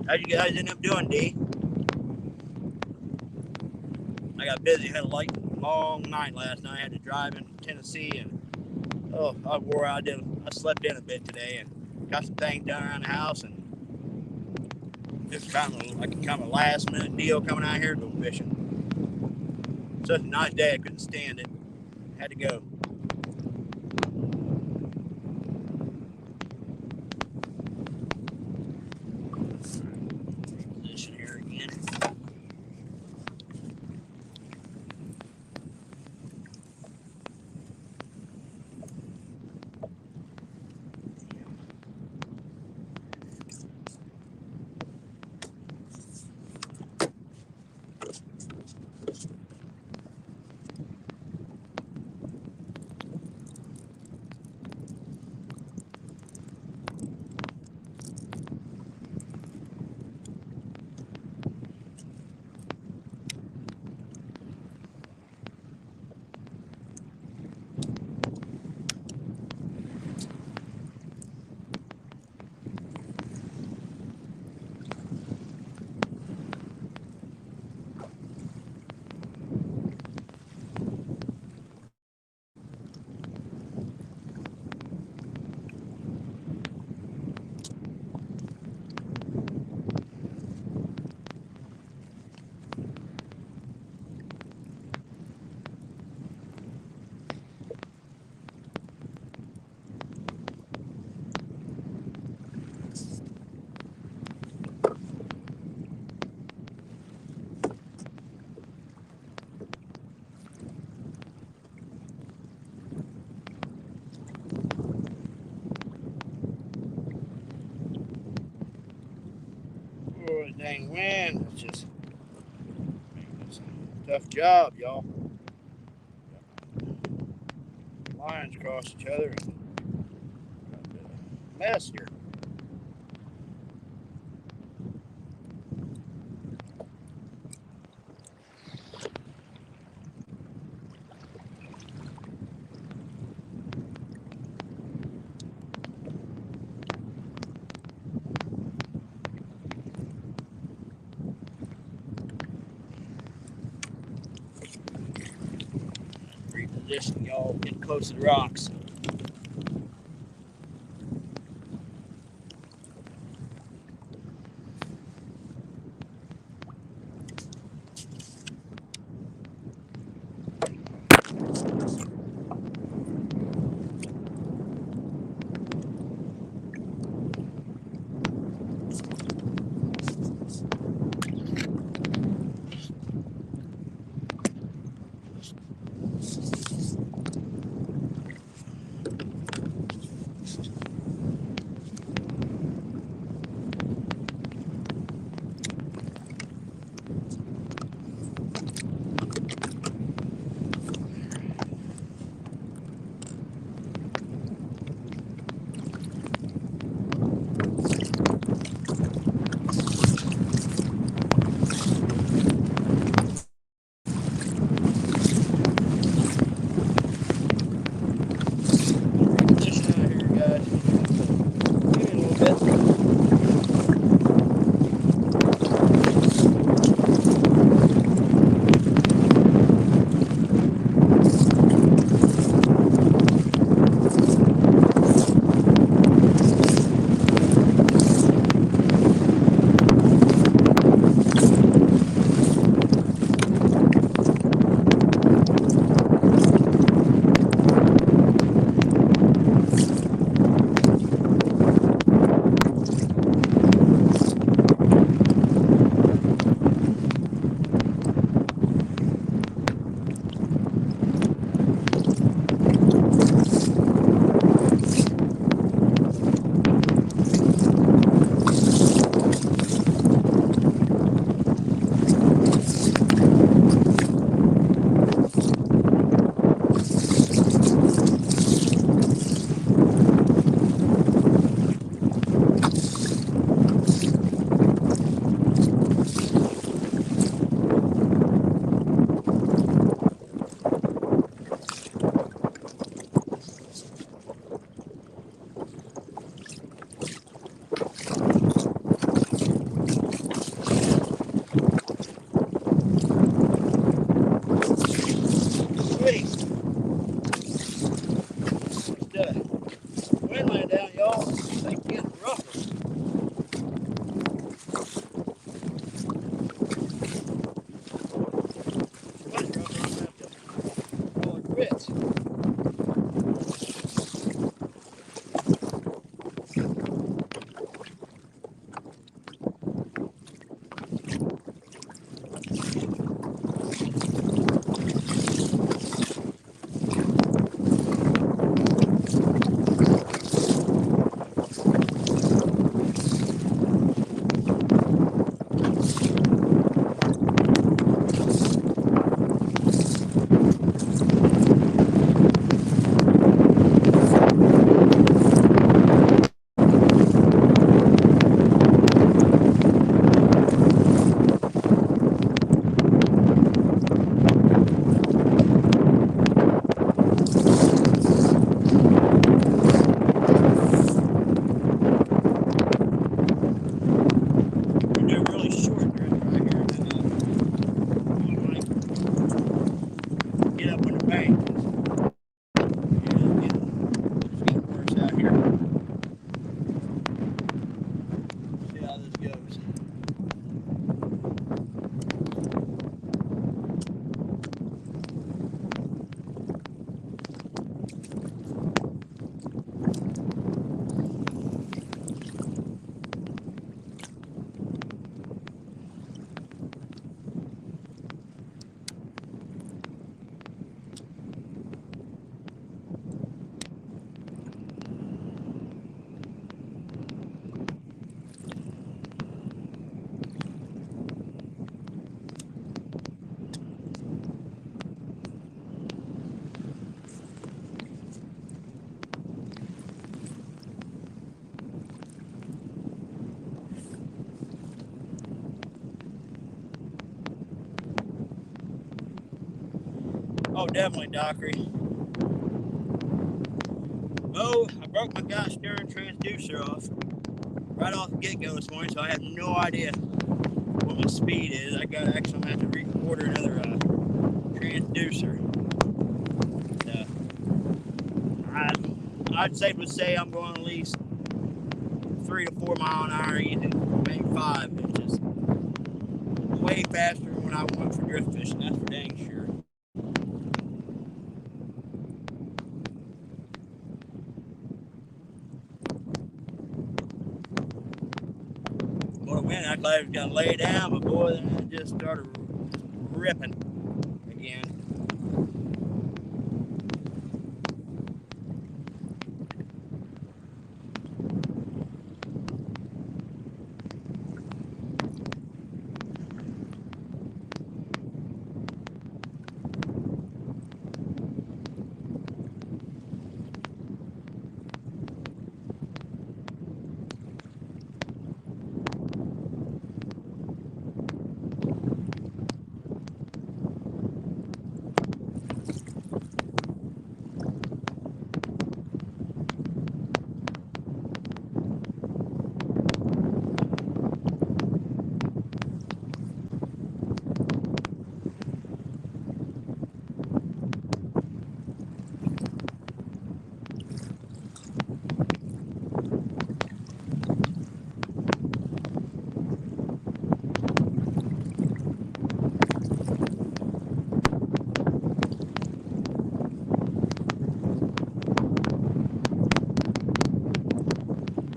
How'd you guys end up doing, D? I got busy. Had a long night last night. I had to drive in Tennessee, and I wore out. I slept in a bit today and got some things done around the house, and it's kind of a last minute deal coming out here to go fishing. Such a nice day. I couldn't stand it. Had to go. Position here again. Oh, dang wind. It's just a tough job, y'all. Lines cross each other and got a mess here. Reposition y'all, get close to the rocks. Oh, definitely, Dockery. Oh, I broke my gosh darn transducer off right off the get-go this morning, so I have no idea what my speed is. I'm gonna have to reorder another transducer. I'd safely say I'm going at least 3 to 4 mile an hour, easy, maybe 5, which is way faster than when I went for drift fishing. That's for dang sure. Well, the wind, I thought it was gonna lay down, but boy, then it just started ripping again.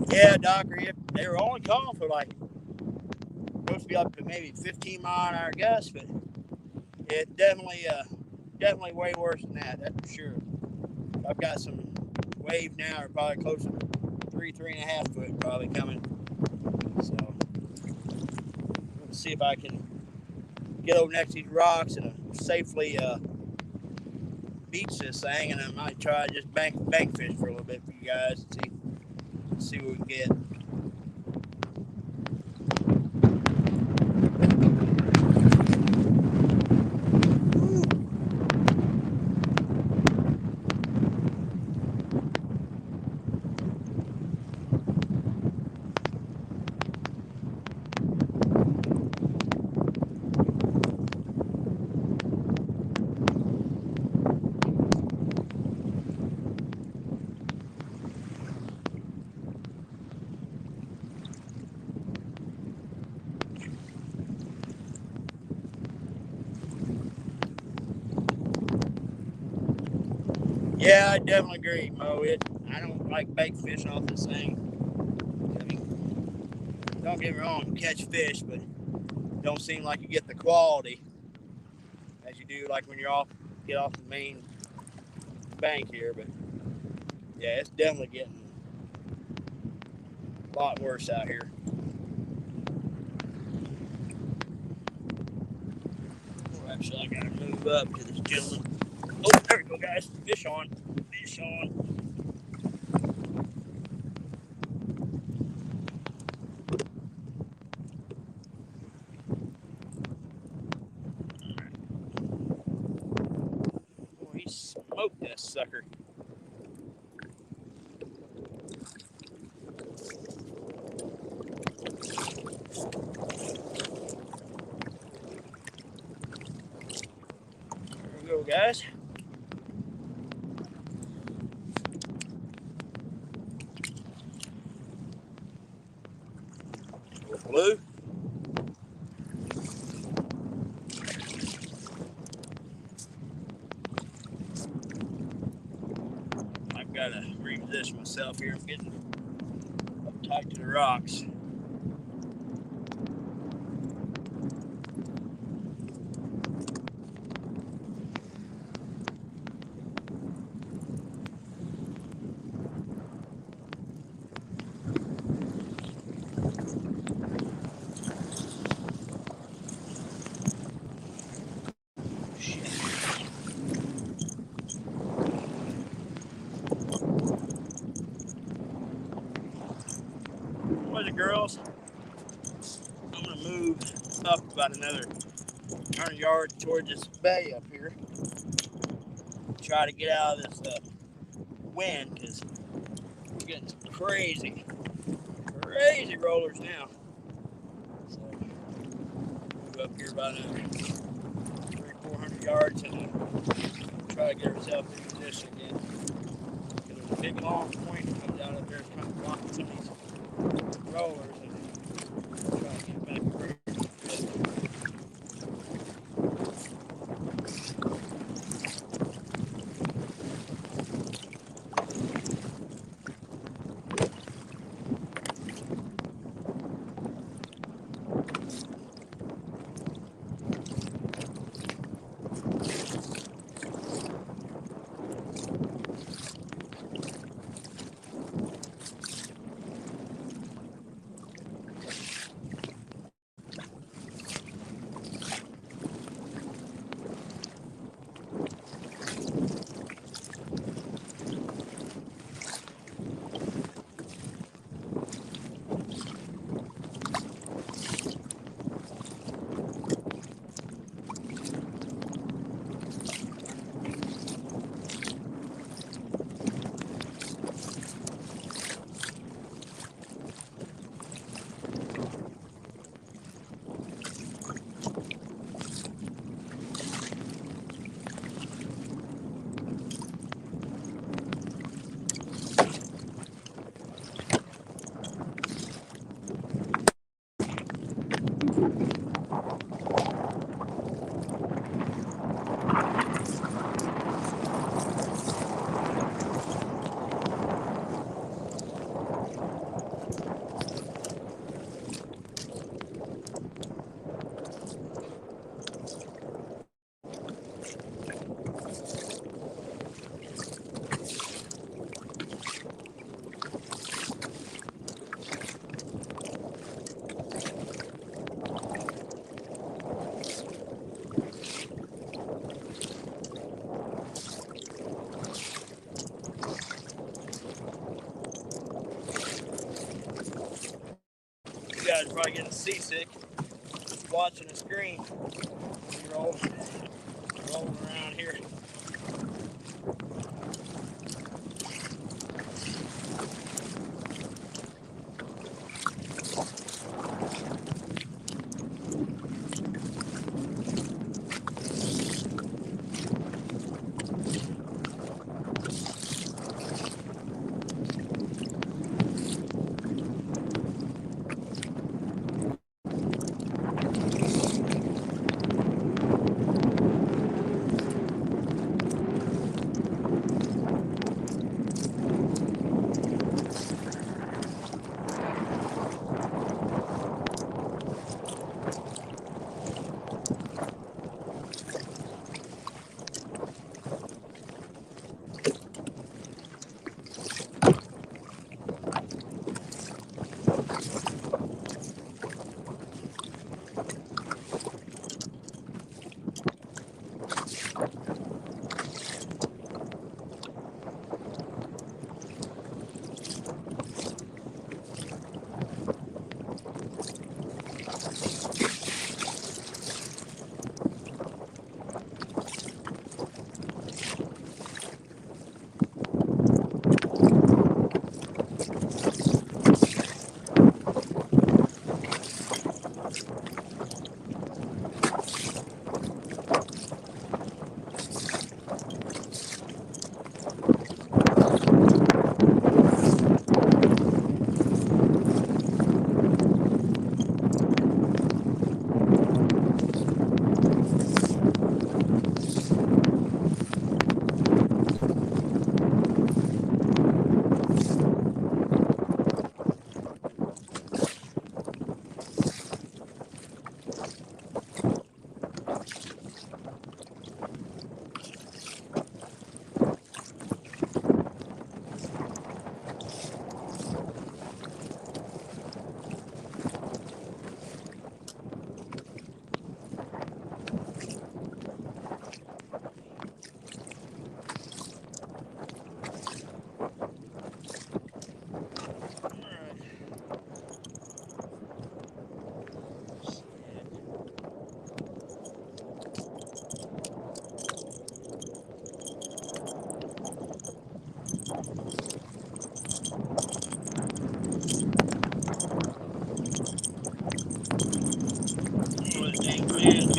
Yeah, Dockery, they were only calling for like, supposed to be up to maybe 15 mile an hour gusts, but it's definitely way worse than that, that's for sure. I've got some waves now are probably closer to 3.5 foot probably coming. So let's see if I can get over next to these rocks and safely beach this thing, and I might try just bank fish for a little bit for you guys and see what we can get. Yeah, I definitely agree, Mo. I don't like bait fishing off this thing. I mean, don't get me wrong, you catch fish, but don't seem like you get the quality as you do like when you're get off the main bank here. But yeah, it's definitely getting a lot worse out here. Oh, actually, I gotta move up to this gentleman. Oh, there we go, guys. Fish on. Fish on. Oh, he smoked that sucker. There we go, guys. Blue. I've got to reposition myself here. I'm getting up tight to the rocks. Boys and girls, I'm going to move up about another 100 yards towards this bay up here. try to get out of this wind because we're getting some crazy rollers now. So move up here about 300-400 yards and try to get ourselves in position again. There's a big long point that comes out of there, kind of blocking some of these rollers, and try to get back over. You guys are probably getting seasick just watching the screen. Rolling around here.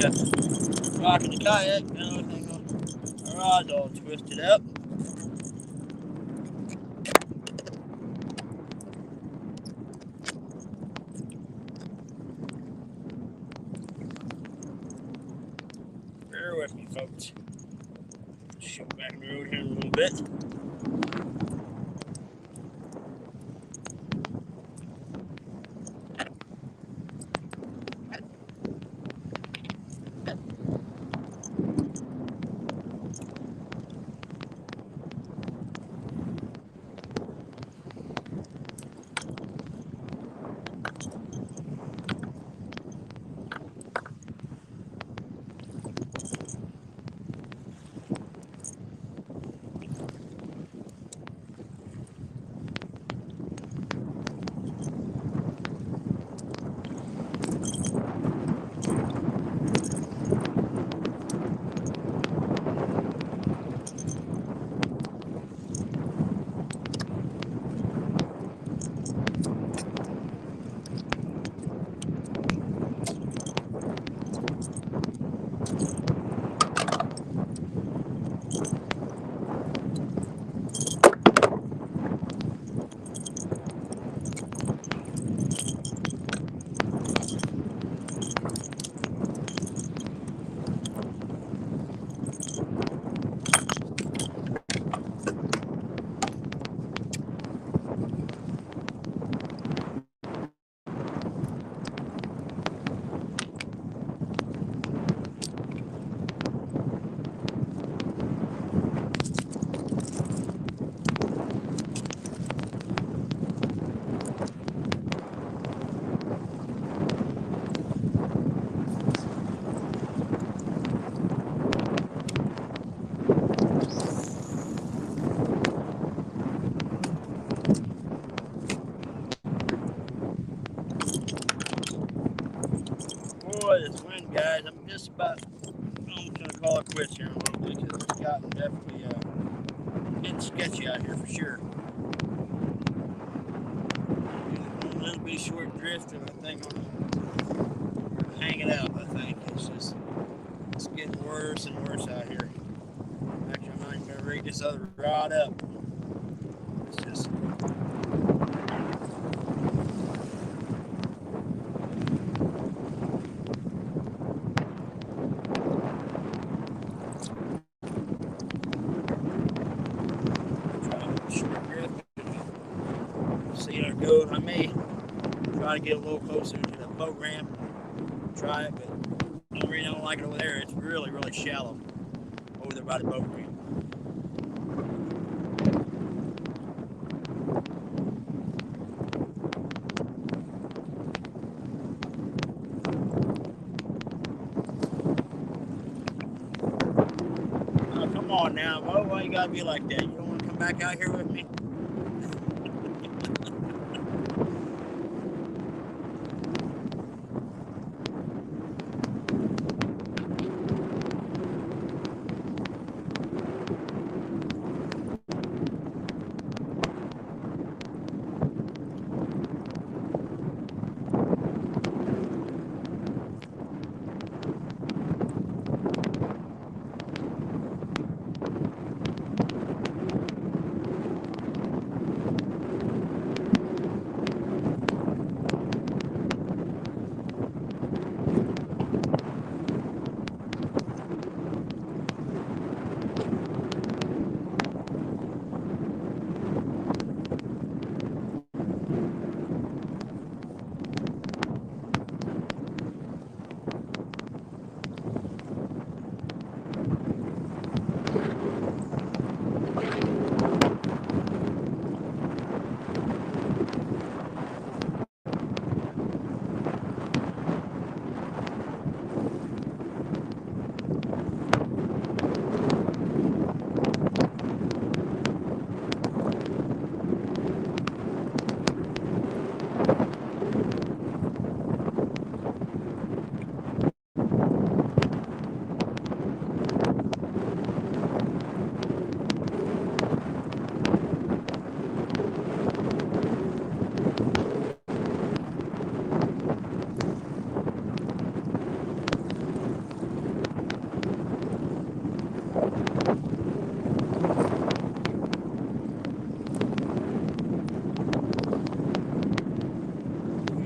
rocking the kayak and everything. Our rod's all twisted up. Bear with me, folks. Shoot back in the road here in a little bit. Boy, this wind, guys, I'm just about almost going to call it quits here in a little bit because it's gotten definitely getting sketchy out here for sure. A little bit short drift and I think I'm going to hang it out, I think. It's getting worse and worse out here. Actually, I'm not even going to rig this other rod up. It's just... see how it goes. I may try to get a little closer to the boat ramp, try it, but the only reason I don't like it over there, it's really, really shallow over there by the boat ramp. Oh, come on now, Bo, why you gotta be like that? You don't want to come back out here with me?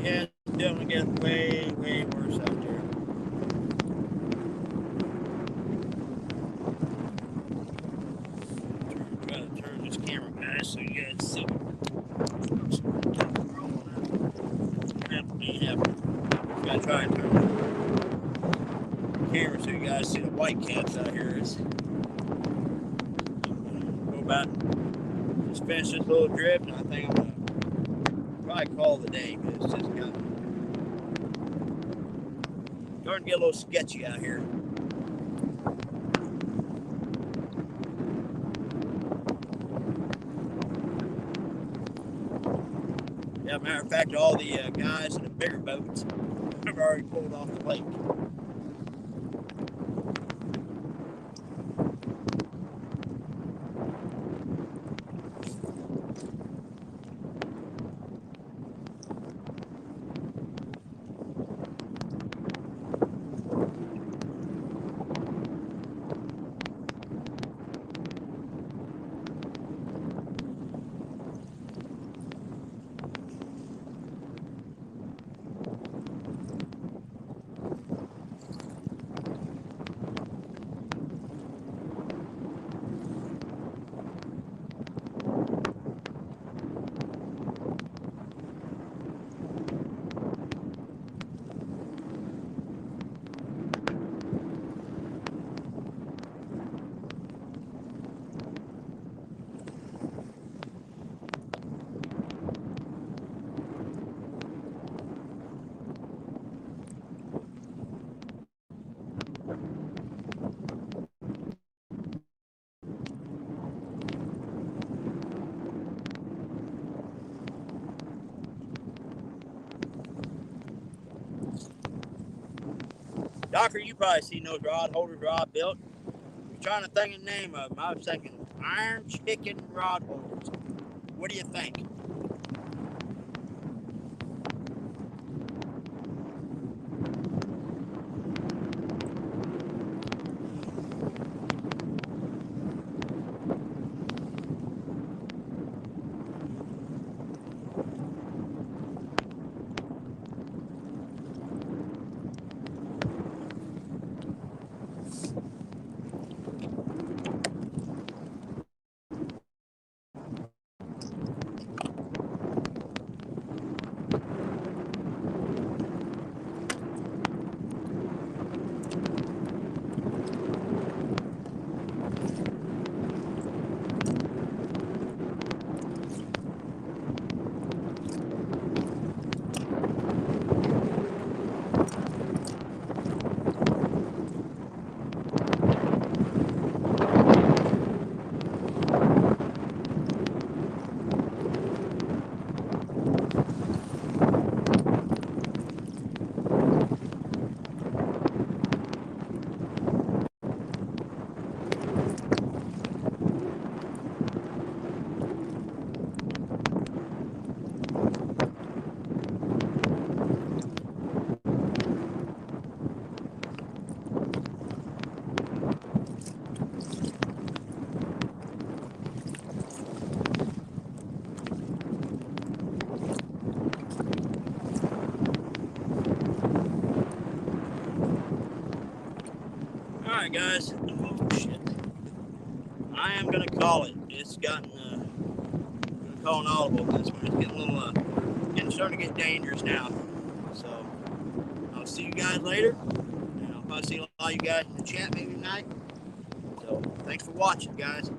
Yeah, it's definitely getting way, way worse out there. Try to turn this camera, guys, so you guys see. Gotta try and turn the camera so you guys see the white caps out here. It's go about just finish this little drip, and I think I'm gonna probably call the day because it's just starting to get a little sketchy out here. Yeah, matter of fact, all the guys in the bigger boats have already pulled off the lake. Docker, you probably seen those rod holders Rob built. I'm trying to think of the name of them. I was thinking Iron Chicken rod holders. What do you think? Alright guys, oh shit. I am gonna call it. It's gotten, I'm gonna call an audible this one. It's getting a little, starting to get dangerous now. So, I'll see you guys later. And I'll probably see a lot of you guys in the chat maybe tonight. So, thanks for watching guys.